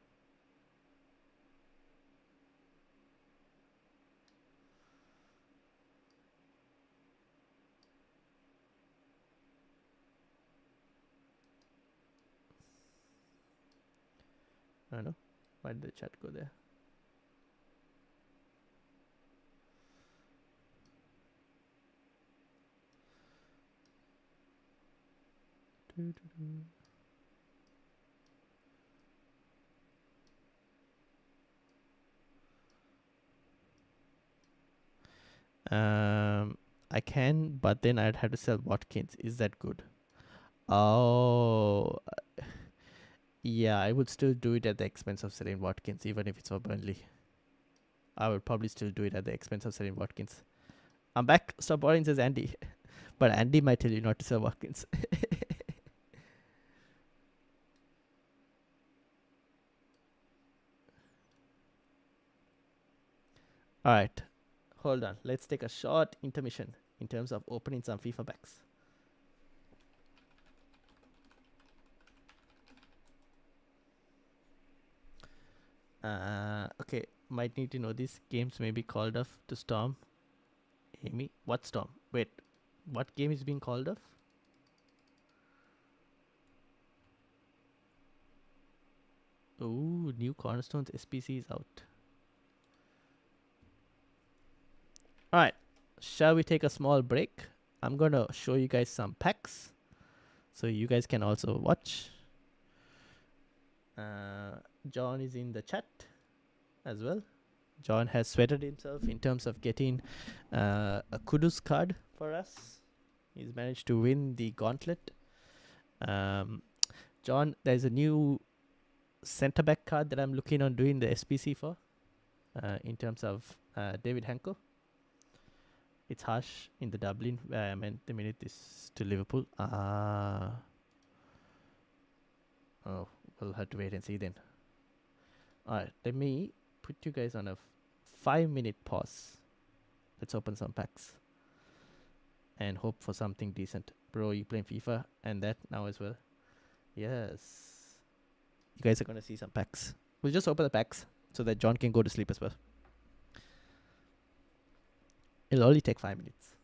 I don't know. Why did the chat go there? I can, but then I'd have to sell Watkins. Is that good? Oh, yeah. I would still do it at the expense of selling Watkins, even if it's for Burnley. I would probably still do it at the expense of selling Watkins. I'm back. Stop boring, says Andy. But Andy might tell you not to sell Watkins. All right. Hold on. Let's take a short intermission in terms of opening some FIFA packs. Okay. Might need to know these games may be called off to Storm. Amy? What Storm? Wait. What game is being called off? Ooh, new Cornerstones SPC is out. Alright. Shall we take a small break? I'm gonna show you guys some packs, so you guys can also watch. John is in the chat as well. John has sweated himself in terms of getting a Kudus card for us. He's managed to win the gauntlet. John, there's a new centre back card that I'm looking on doing the SPC for, in terms of David Hanko. It's harsh in the Dublin where I meant the minute this to Liverpool. Oh, we'll have to wait and see then. Alright, let me put you guys on a 5-minute pause. Let's open some packs and hope for something decent. Bro, you playing FIFA and that now as well? Yes. You guys are gonna see some packs. We'll just open the packs so that John can go to sleep as well. It'll only take 5 minutes.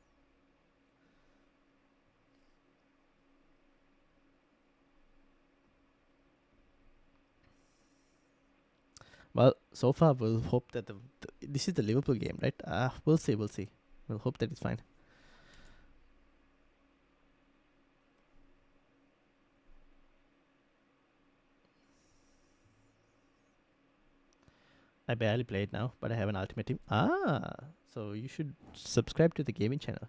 Well, so far we'll hope that this is the Liverpool game, right? We'll see. We'll hope that it's fine. I barely play it now, but I have an ultimate team. So you should subscribe to the gaming channel,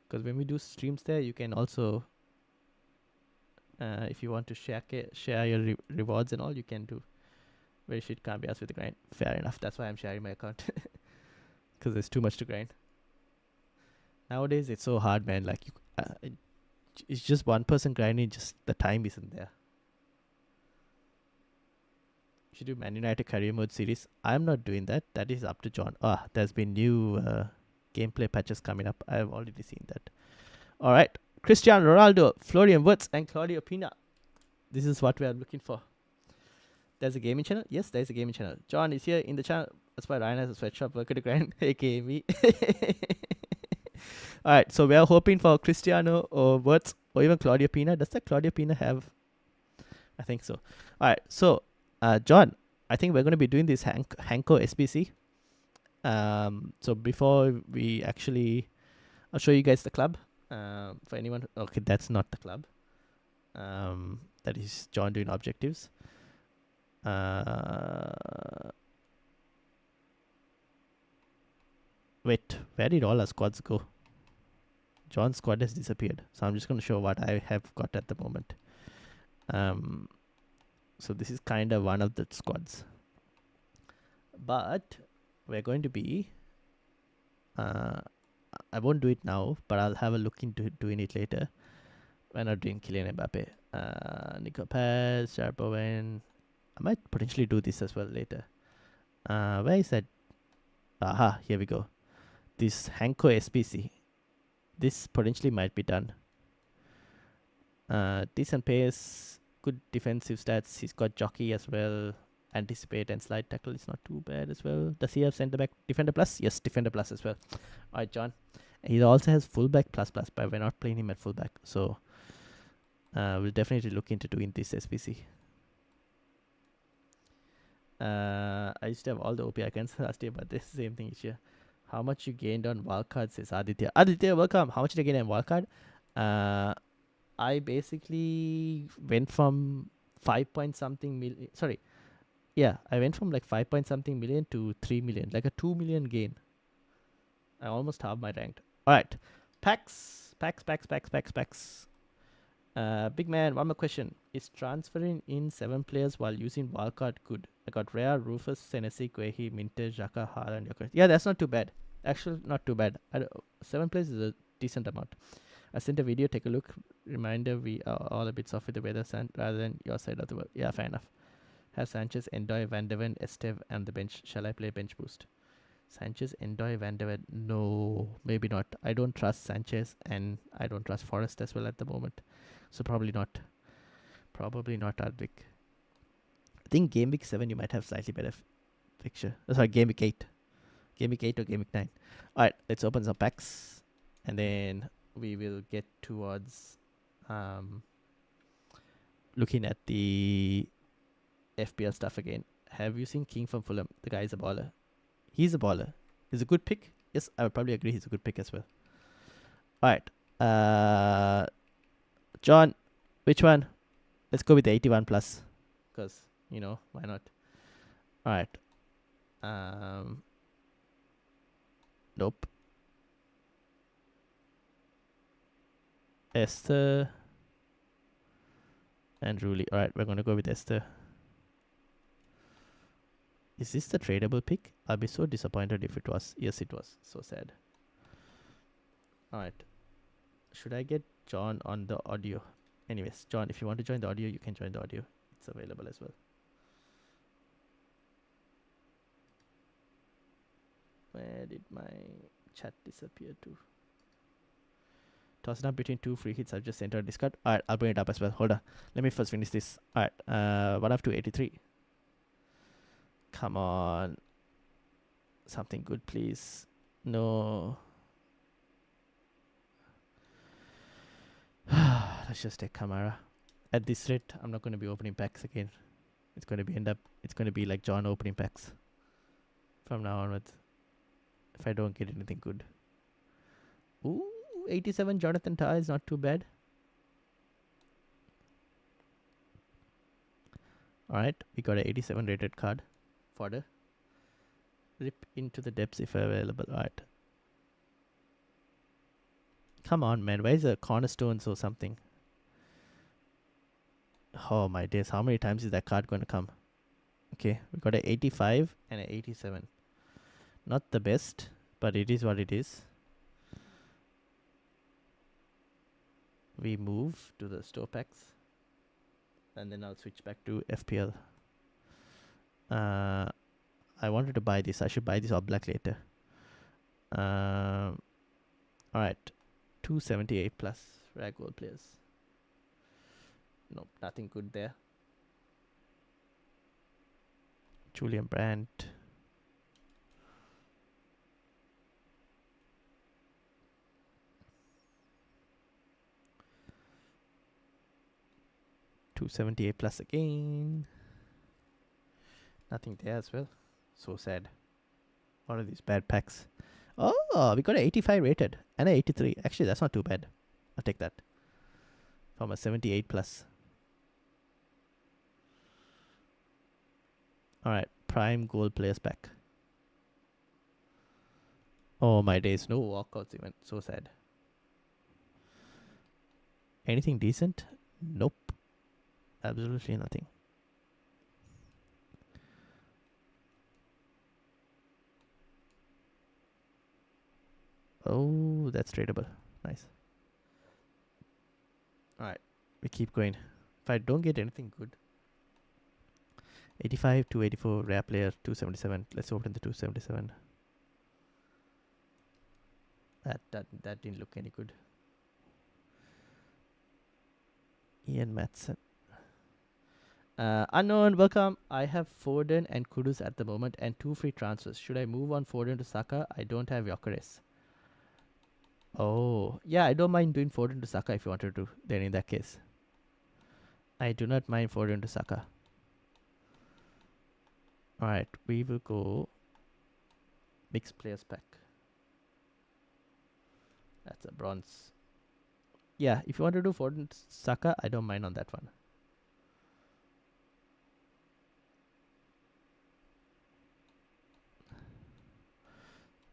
because when we do streams there, you can also, if you want to share your rewards and all, you can do. Very shit, can't be asked with the grind. Fair enough. That's why I'm sharing my account, because there's too much to grind. Nowadays, it's so hard, man. Like it's just one person grinding. Just the time isn't there. You should do Man United career mode series. I'm not doing that. That is up to John. There's been new gameplay patches coming up. I've already seen that. All right, Cristiano Ronaldo, Florian Wirtz, and Claudio Pina. This is what we are looking for. There's a gaming channel? Yes, there's a gaming channel. John is here in the channel. That's why Ryan has a sweatshop worker to grind, aka me. Alright, so we are hoping for Cristiano or Wirtz or even Claudio Pina. Does that Claudio Pina have? I think so. Alright, so John, I think we're going to be doing this Hanko SBC. So before we actually, I'll show you guys the club. For anyone, okay, that's not the club. That is John doing objectives. Wait, where did all our squads go? John's squad has disappeared. So I'm just going to show what I have got at the moment. So this is kind of one of the squads. But we're going to be... I won't do it now, but I'll have a look into doing it later. We're not doing Kylian Mbappe. Nico Paz, Jared Bowen. I might potentially do this as well later. Where is that? Aha, here we go. This Hanko SPC. This potentially might be done. Decent pace, good defensive stats. He's got jockey as well. Anticipate and slide tackle is not too bad as well. Does he have centre back defender plus? Yes, defender plus as well. Alright, John. He also has fullback plus, but we're not playing him at fullback. So we'll definitely look into doing this SPC. I used to have all the OP icons last year, but this is the same thing each year. How much you gained on wildcard, says Aditya. Aditya, welcome. How much did I gain on wildcard? I basically went from 5 point something million. Sorry. Yeah, I went from like 5 point something million to 3 million, like a 2 million gain. I almost halved my ranked. All right. Packs. Big man, one more question. Is transferring in 7 players while using wildcard good? I got Rhea, Rufus, Senesi, Guehi, Minter, Xhaka, Haaland, Jokeris. Yeah, that's not too bad. Actually, not too bad. 7 players is a decent amount. I sent a video, take a look. Reminder, we are all a bit soft with the weather rather than your side of the world. Yeah, fair enough. Have Sanchez, Endoy, Van de Ven, Esteve, and the bench. Shall I play bench boost? Sanchez, Endoy, Van de Ven. No, maybe not. I don't trust Sanchez, and I don't trust Forrest as well at the moment. So probably not. Probably not Advik. I think Game Week 7 you might have slightly better picture. Sorry, Game Week 8. Game Week 8 or Game Week 9. Alright, let's open some packs. And then we will get towards looking at the FPL stuff again. Have you seen King from Fulham? The guy is a baller. He's a baller. He's a good pick. Yes, I would probably agree he's a good pick as well. Alright. John, which one? Let's go with the 81 plus. Because, you know, why not? Alright. Nope. Esther and Ruli. Alright, we're going to go with Esther. Is this the tradable pick? I'll be so disappointed if it was. Yes, it was. So sad. Alright. Should I get John on the audio? Anyways, John, if you want to join the audio, you can join the audio. It's available as well. Where did my chat disappear to? Toss it up between 2 free hits. I've just entered Discord. Alright, I'll bring it up as well. Hold on. Let me first finish this. Alright, 1 up to 83. Come on. Something good, please. No. Let's just take Kamara. At this rate, I'm not going to be opening packs again. It's going to be like John opening packs from now onwards. If I don't get anything good. Ooh, 87 Jonathan Tah is not too bad. Alright, we got a 87 rated card. Fodder. Rip into the depths if available. Alright. Come on, man. Where's the cornerstones or something? Oh my days. How many times is that card going to come? Okay, we got a 85 and a 87. Not the best, but it is what it is. We move to the store packs. And then I'll switch back to FPL. I wanted to buy this. I should buy this all black later. Alright. 278 plus rare gold players. Nope, nothing good there. Julian Brandt. $278 plus again. Nothing there as well. So sad. What are these bad packs? Oh, we got an 85 rated and an 83. Actually, that's not too bad. I'll take that. From a 78 plus. Alright, prime gold players pack. Oh my days, no walkouts even. So sad. Anything decent? Nope. Absolutely nothing. Oh, that's tradable. Nice. Alright, we keep going. If I don't get anything good. 85, 284, rare player, 277. Let's open the 277. That didn't look any good. Ian Matson. Unknown, welcome. I have Foden and Kudus at the moment and 2 free transfers. Should I move on Foden to Saka? I don't have Gyökeres. Oh, yeah, I don't mind doing Foden to Saka if you wanted to. Then in that case, I do not mind Foden to Saka. Alright, we will go mixed players pack. That's a bronze. Yeah, if you want to do Foden Saka, I don't mind on that one.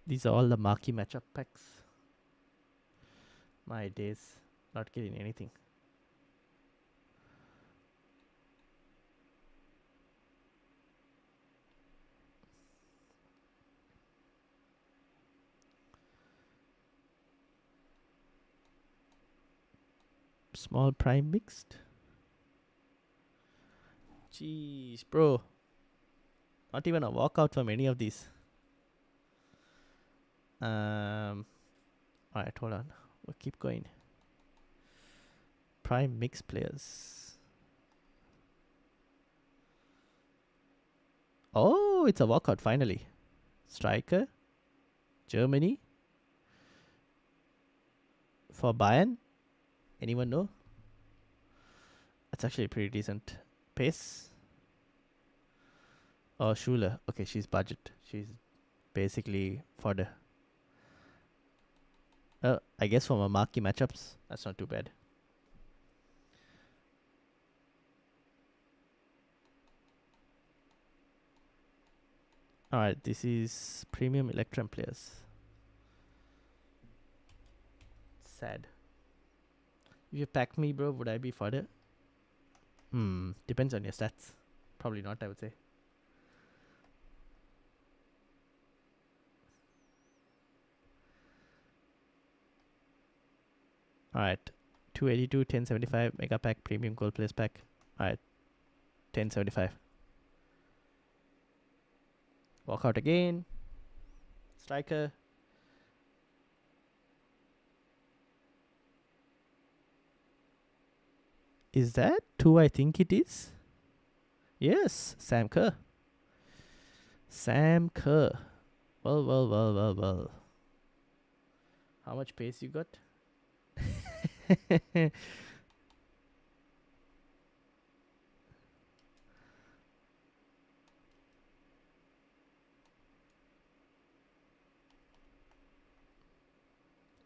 These are all the marquee matchup packs. My days, not getting anything. Small prime mixed. Jeez, bro. Not even a walkout from any of these. Alright, hold on. We'll keep going. Prime mixed players. Oh, it's a walkout finally. Striker. Germany. For Bayern. Anyone know? That's actually pretty decent. Pace. Oh, Schuler. Okay, she's budget. She's basically fodder. I guess for my marquee matchups, that's not too bad. Alright, this is premium Electrum players. Sad. If you pack me, bro, would I be fodder? Depends on your stats. Probably not, I would say. Alright, 282, 1075, mega pack, premium gold players pack. Alright, 1075. Walk out again. Striker. Is that who I think it is? Yes, Sam Kerr. Sam Kerr. Well. How much pace you got?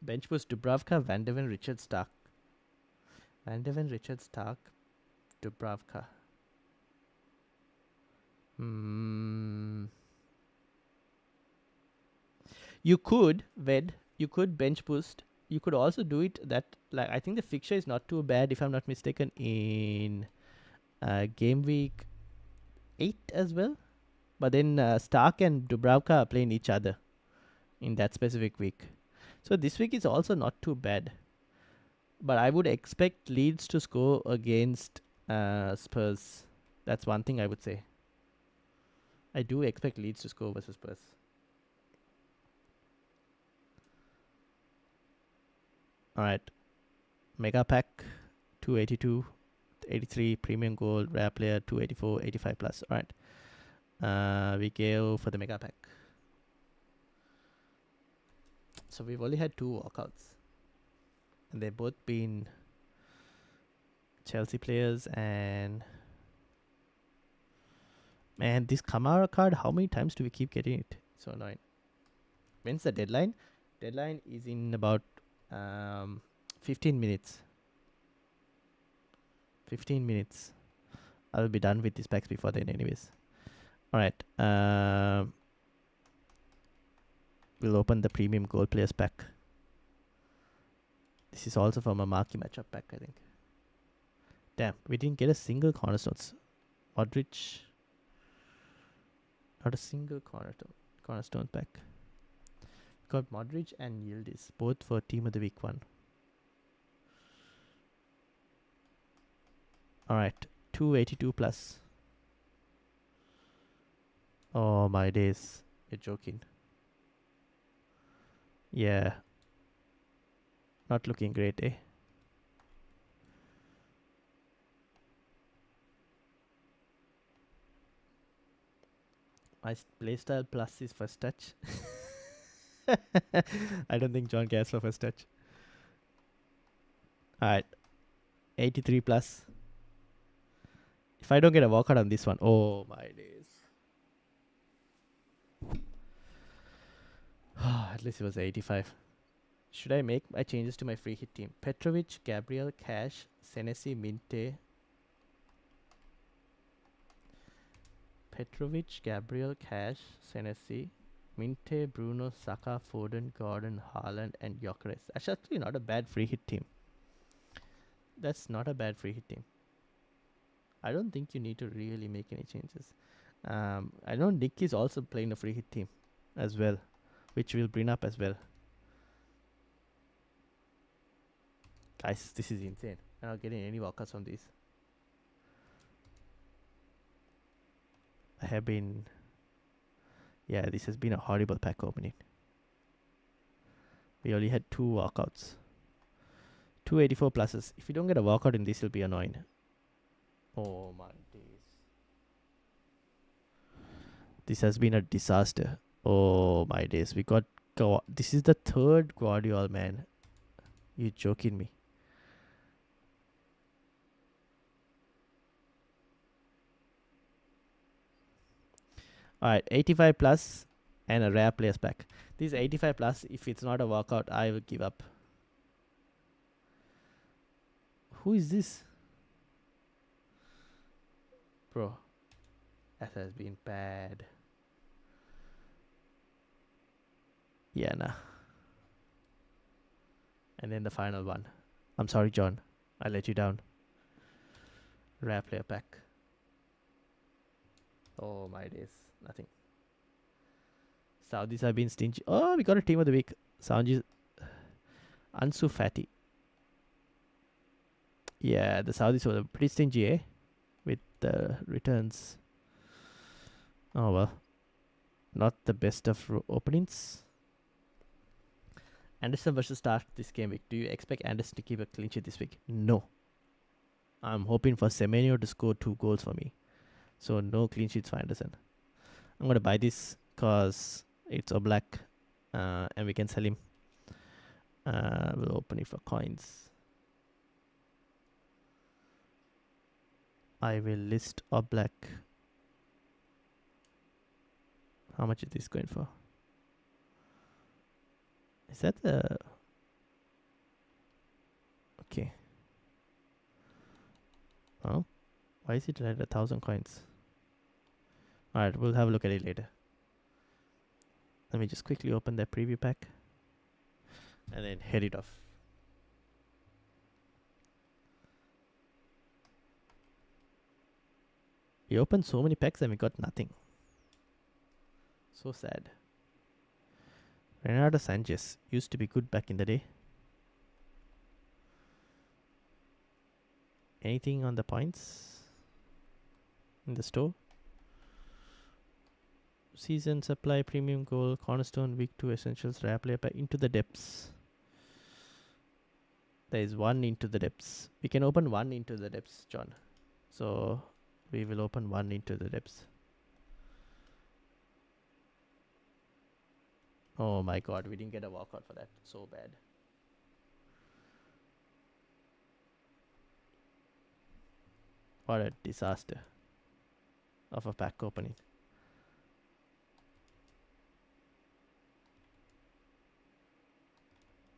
Bench boost Dubravka, Van de Ven, Richard Stark. Van de Ven, Richard Stark, Dubravka. You could, you could bench boost. You could also do it that, like, I think the fixture is not too bad, if I'm not mistaken, in game week 8 as well. But then Stark and Dubravka are playing each other in that specific week. So this week is also not too bad. But I would expect Leeds to score against Spurs. That's one thing I would say. I do expect Leeds to score versus Spurs. Alright. Mega pack 282, 83, premium gold, rare player 284, 85 plus. Alright. We go for the mega pack. So we've only had 2 walkouts. And they've both been Chelsea players. And man, this Kamara card, how many times do we keep getting it? So annoying. When's the deadline? Deadline is in about 15 minutes. 15 minutes. I'll be done with these packs before then anyways. Alright. We'll open the premium gold players pack. This is also from a marquee matchup pack, I think. Damn, we didn't get a single cornerstones. Modric. Not a single cornerstone pack. Got Modric and Yildiz, both for Team of the Week 1. Alright, 282 plus. Oh my days, you're joking. Yeah. Not looking great, eh? My playstyle plus is first touch. I don't think John cares for first touch. Alright. 83 plus. If I don't get a walkout on this one, oh my days. At least it was 85. Should I make my changes to my free hit team? Petrovic, Gabriel, Cash, Senesi, Minte. Petrovic, Gabriel, Cash, Senesi, Minte, Bruno, Saka, Foden, Gordon, Haaland, and Gyökeres. That's actually not a bad free hit team. That's not a bad free hit team. I don't think you need to really make any changes. I know Nick is also playing a free hit team as well, which we'll bring up as well. Guys, this is insane. I'm not getting any walkouts from these. I have been... Yeah, this has been a horrible pack opening. We only had 2 walkouts. 284 pluses. If you don't get a walkout in this, it'll be annoying. Oh my days. This has been a disaster. Oh my days. We got... This is the 3rd Guardiola, man. You're joking me. Alright, 85 plus and a rare players pack. This 85 plus, if it's not a walkout, I will give up. Who is this? Bro, that has been bad. Yeah, nah. And then the final one. I'm sorry, John. I let you down. Rare player pack. Oh my days. Nothing. Saudis have been stingy. Oh, we got a team of the week. Ansu Fati. Yeah, the Saudis were pretty stingy, eh? With the returns. Oh well. Not the best of openings. Anderson versus Stark this game week. Do you expect Anderson to keep a clean sheet this week? No. I'm hoping for Semenyo to score 2 goals for me. So no clean sheets for Anderson. I'm going to buy this because it's a black and we can sell him. We'll open it for coins. I will list a black. How much is this going for? Is that the... Okay. Oh, why is it at 1,000 coins? Alright, we'll have a look at it later. Let me just quickly open that preview pack and then head it off. We opened so many packs and we got nothing. So sad. Renato Sanchez used to be good back in the day. Anything on the points in the store? Season supply, premium goal, cornerstone, week 2 essentials, rare player pack, into the depths. There is 1 into the depths. We can open 1 into the depths, John. So we will open 1 into the depths. Oh my god, we didn't get a walkout for that. So bad. What a disaster of a pack opening.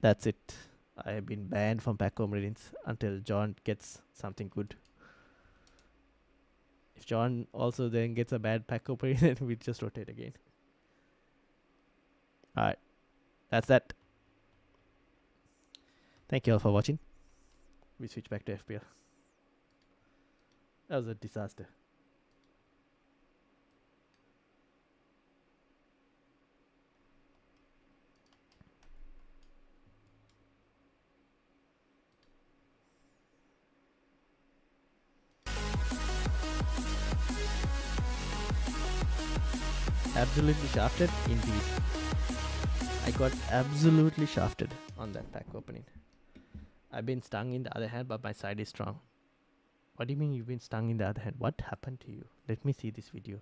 That's it. I have been banned from pack openings until John gets something good. If John also then gets a bad pack opening, then we just rotate again. Alright. That's that. Thank you all for watching. We switch back to FPL. That was a disaster. Absolutely shafted, indeed. I got absolutely shafted on that pack opening. I've been stung in the other hand, but my side is strong. What do you mean you've been stung in the other hand? What happened to you? Let me see this video.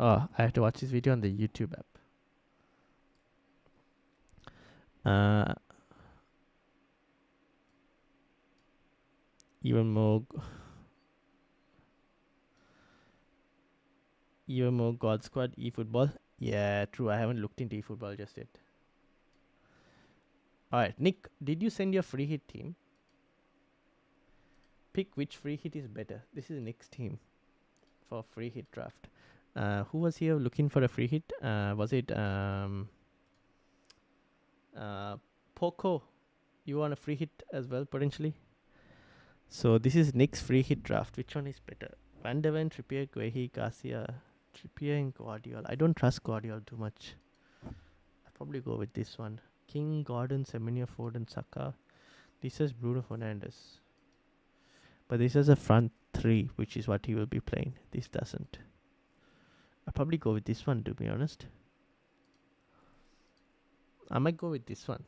Oh, I have to watch this video on the YouTube app. Uh, even more, even more God Squad eFootball. Yeah, true. I haven't looked into eFootball just yet. All right, Nick, did you send your free hit team? Pick which free hit is better. This is Nick's team for free hit draft. Who was here looking for a free hit? Was it Poco? You want a free hit as well potentially? So this is Nick's free hit draft. Which one is better? Van de Ven, Trippier, Guehi, Garcia, Trippier and Guardiola. I don't trust Guardiola too much. I'll probably go with this one. King, Gordon, Semenyo, Foden, Saka. This is Bruno Fernandes. But this is a front three, which is what he will be playing. This doesn't. I'll probably go with this one, to be honest. I might go with this one.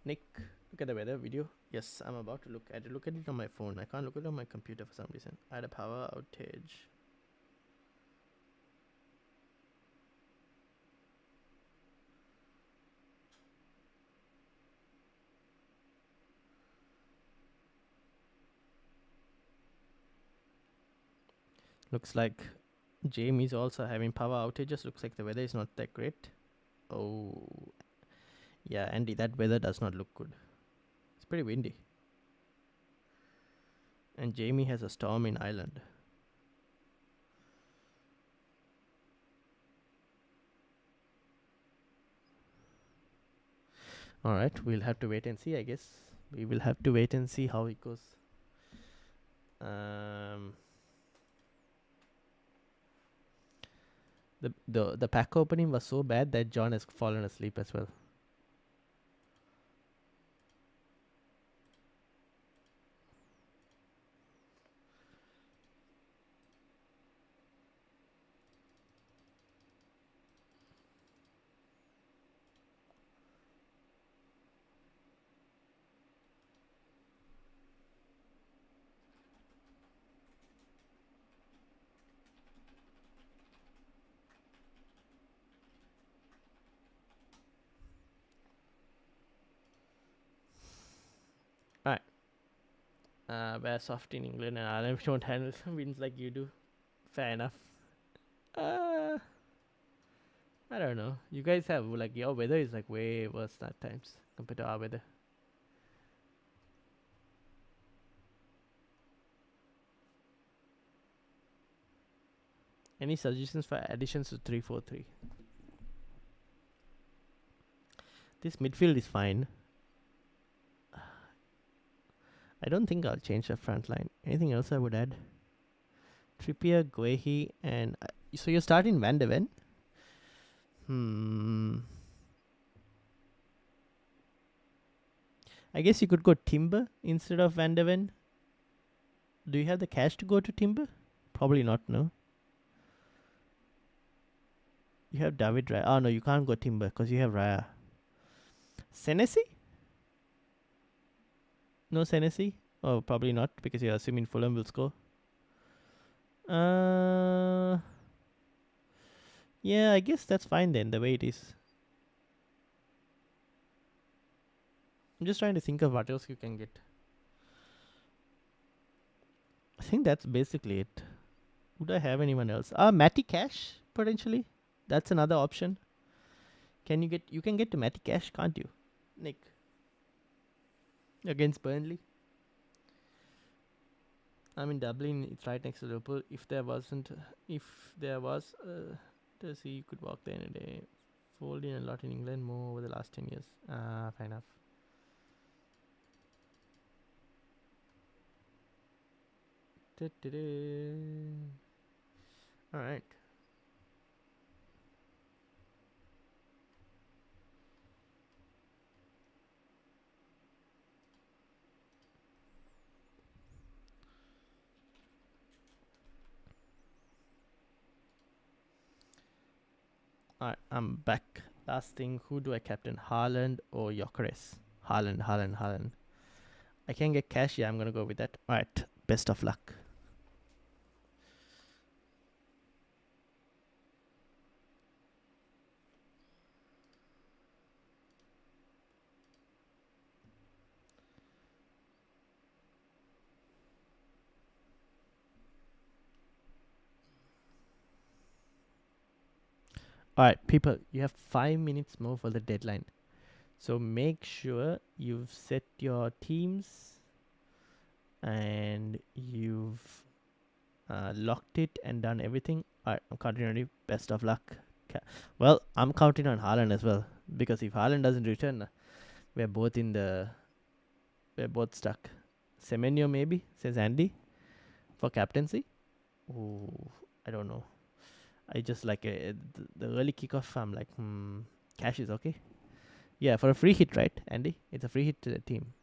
Nick, look at the weather video. Yes, I'm about to look at it. Look at it on my phone. I can't look at it on my computer for some reason. I had a power outage. Looks like Jamie's also having power outages. Looks like the weather is not that great. Oh, yeah, Andy, that weather does not look good. It's pretty windy. And Jamie has a storm in Ireland. Alright, we'll have to wait and see, I guess. We will have to wait and see how it goes. The pack opening was so bad that John has fallen asleep as well. Alright. We're soft in England and Ireland don't handle wins like you do. Fair enough. I don't know. You guys have, like, your weather is like way worse at times compared to our weather. Any suggestions for additions to 3-4-3? This midfield is fine. I don't think I'll change the front line. Anything else I would add? Trippier, Guehi, and... so you're starting Van de Ven? I guess you could go Timber instead of Van de Ven. Do you have the cash to go to Timber? Probably not, no? You have David Raya. Oh, no, you can't go Timber because you have Raya. Senesi? No Senesi? Oh, probably not because you're assuming Fulham will score. Yeah, I guess that's fine then, the way it is. I'm just trying to think of what else you can get. I think that's basically it. Would I have anyone else? Matty Cash, potentially. That's another option. You can get to Matty Cash, can't you, Nick? Against Burnley. I'm in Dublin. It's right next to Liverpool. If there was, does he could walk there in a day. Fold in a lot in England, more over the last 10 years. Fair enough. All right. Alright, I'm back. Last thing, who do I captain? Haaland or Gyökeres? Haaland. I can get cash. Yeah, I'm gonna go with that. Alright, Best of luck. All right, people, you have 5 minutes more for the deadline. So make sure you've set your teams and you've locked it and done everything. All right, I'm counting on you. Best of luck. Well, I'm counting on Haaland as well, because if Haaland doesn't return, we're both stuck. Semenyo maybe, says Andy, for captaincy. Ooh, I don't know. I just like the early kickoff. I'm like, cash is okay. Yeah, for a free hit, right, Andy? It's a free hit to the team.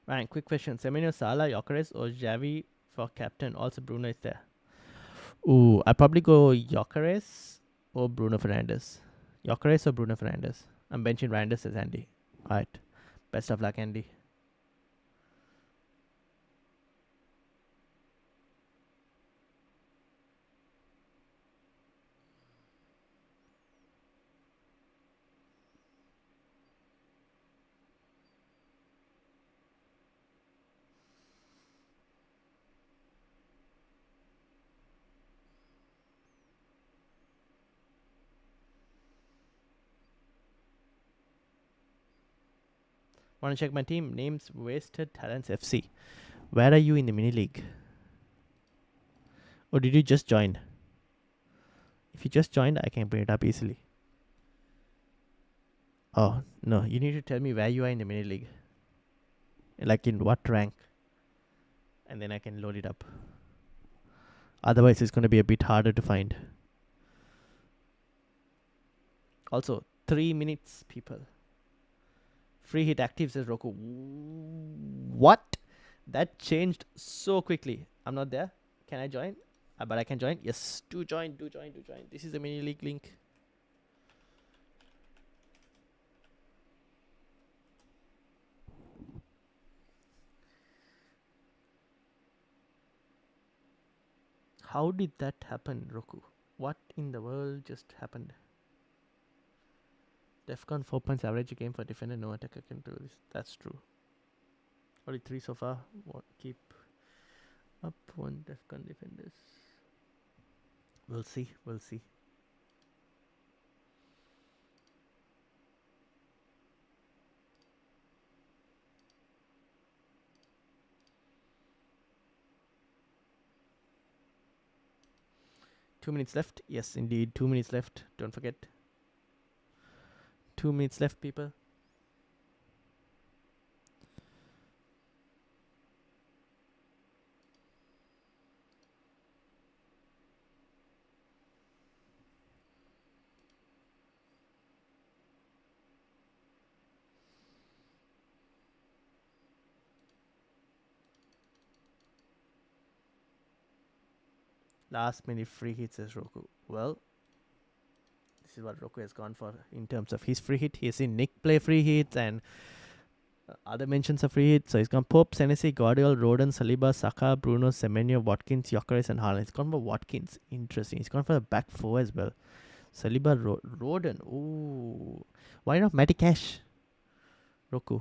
Ryan, quick question. Semenyo, Salah, Gyökeres or Xavi for captain? Also, Bruno is there. Ooh, I'd probably go Gyökeres or Bruno Fernandes. Gyökeres or Bruno Fernandes. I'm benching Fernandes as Andy. Alright. Best of luck, Andy. Want to check my team? Names Wasted Talents FC. Where are you in the mini league? Or did you just join? If you just joined, I can bring it up easily. Oh, no. You need to tell me where you are in the mini league. Like in what rank. And then I can load it up. Otherwise, it's going to be a bit harder to find. Also, 3 minutes, people. Free hit active, says Roku. What? That changed so quickly. I'm not there. Can I join? But I can join. Yes, do join. This is the mini league link. How did that happen, Roku? What in the world just happened? Defcon 4 points average game for defender. No attacker can do this. That's true. Only 3 so far. Keep up 1 Defcon defenders. We'll see. 2 minutes left. Yes, indeed. 2 minutes left. Don't forget. 2 minutes left, people. Last minute free hits, says Roku. Well, this is what Roku has gone for in terms of his free hit. He's seen Nick play free hits and other mentions of free hits. So he's gone Pope, Senesi, Guardiola, Roden, Saliba, Saka, Bruno, Semenyo, Watkins, Gyökeres and Haaland. He's gone for Watkins. Interesting. He's gone for the back 4 as well. Saliba, Roden. Ooh. Why not Matty Cash? Roku.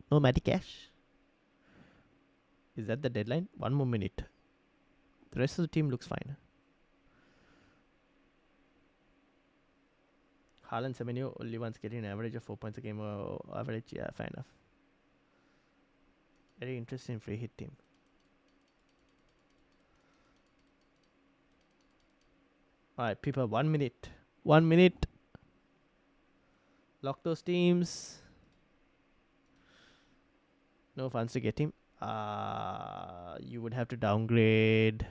No Matty Cash? Is that the deadline? 1 more minute. The rest of the team looks fine. Haaland, Semenyo, only one's getting an average of 4 points a game. Average, yeah, fair enough. Very interesting free hit team. Alright, people, 1 minute. 1 minute. Lock those teams. No funds to get him. You would have to downgrade.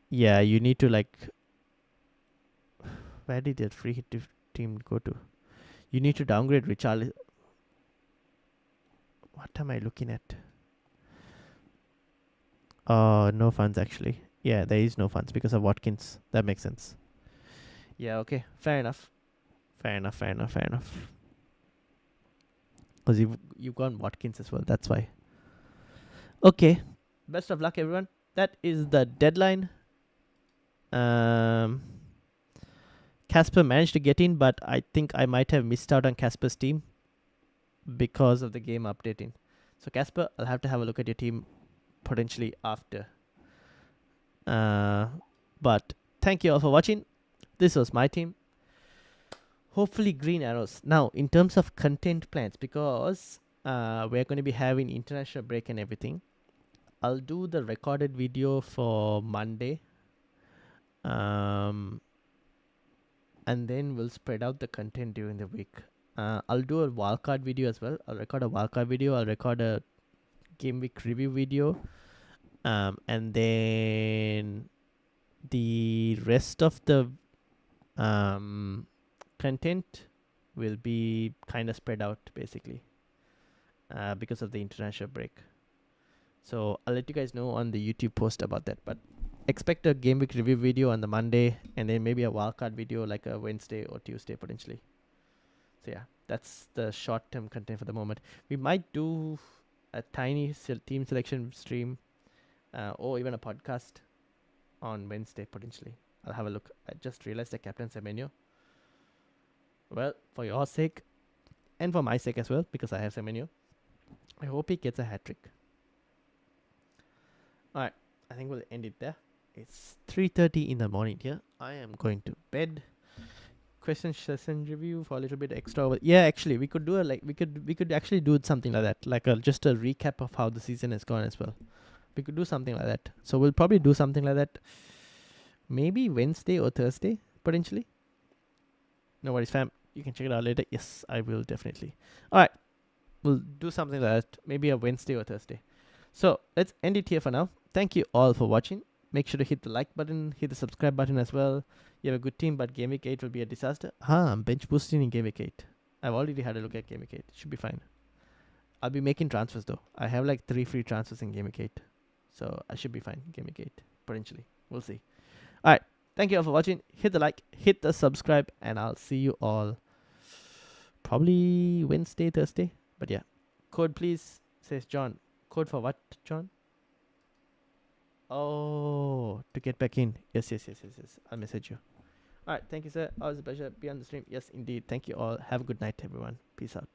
Yeah, you need to like. Where did that free hit team go to? You need to downgrade Richarlison. What am I looking at? No funds actually. Yeah, there is no funds because of Watkins. That makes sense. Yeah, okay. Fair enough. Fair enough, fair enough, fair enough. Because you've gone Watkins as well. That's why. Okay. Best of luck, everyone. That is the deadline. Casper managed to get in, but I think I might have missed out on Casper's team because of the game updating. So Casper, I'll have to have a look at your team potentially after. But thank you all for watching. This was my team. Hopefully green arrows. Now, in terms of content plans, because we're going to be having international break and everything, I'll do the recorded video for Monday. And then we'll spread out the content during the week. I'll do a wildcard video as well. I'll record a wildcard video. I'll record a game week review video. And then the rest of the content will be kind of spread out basically because of the international break. So I'll let you guys know on the YouTube post about that. But expect a game week review video on the Monday, and then maybe a wildcard video like a Wednesday or Tuesday potentially. So yeah, that's the short-term content for the moment. We might do a tiny team selection stream or even a podcast on Wednesday potentially. I'll have a look. I just realized the captain Semenyo. Well, for your sake and for my sake as well, because I have Semenyo, I hope he gets a hat-trick. Alright, I think we'll end it there. It's 3:30 in the morning here. I am going to bed. Question session review for a little bit extra. Yeah, actually, we could do we could actually do something like that, like just a recap of how the season has gone as well. We could do something like that. So we'll probably do something like that. Maybe Wednesday or Thursday potentially. No worries, fam. You can check it out later. Yes, I will definitely. All right, we'll do something like that. Maybe a Wednesday or Thursday. So let's end it here for now. Thank you all for watching. Make sure to hit the like button, hit the subscribe button as well. You have a good team, but Game Week 8 will be a disaster. I'm bench boosting in Game Week 8. I've already had a look at Game Week 8. Should be fine. I'll be making transfers though. I have like 3 free transfers in Game Week 8. So I should be fine in Game Week 8. Potentially. We'll see. Alright. Thank you all for watching. Hit the like, hit the subscribe, and I'll see you all probably Wednesday, Thursday. But yeah. Code please, says John. Code for what, John? Oh, to get back in. Yes. I'll message you. Alright, thank you, sir. Always a pleasure. Be on the stream. Yes, indeed. Thank you all. Have a good night, everyone. Peace out.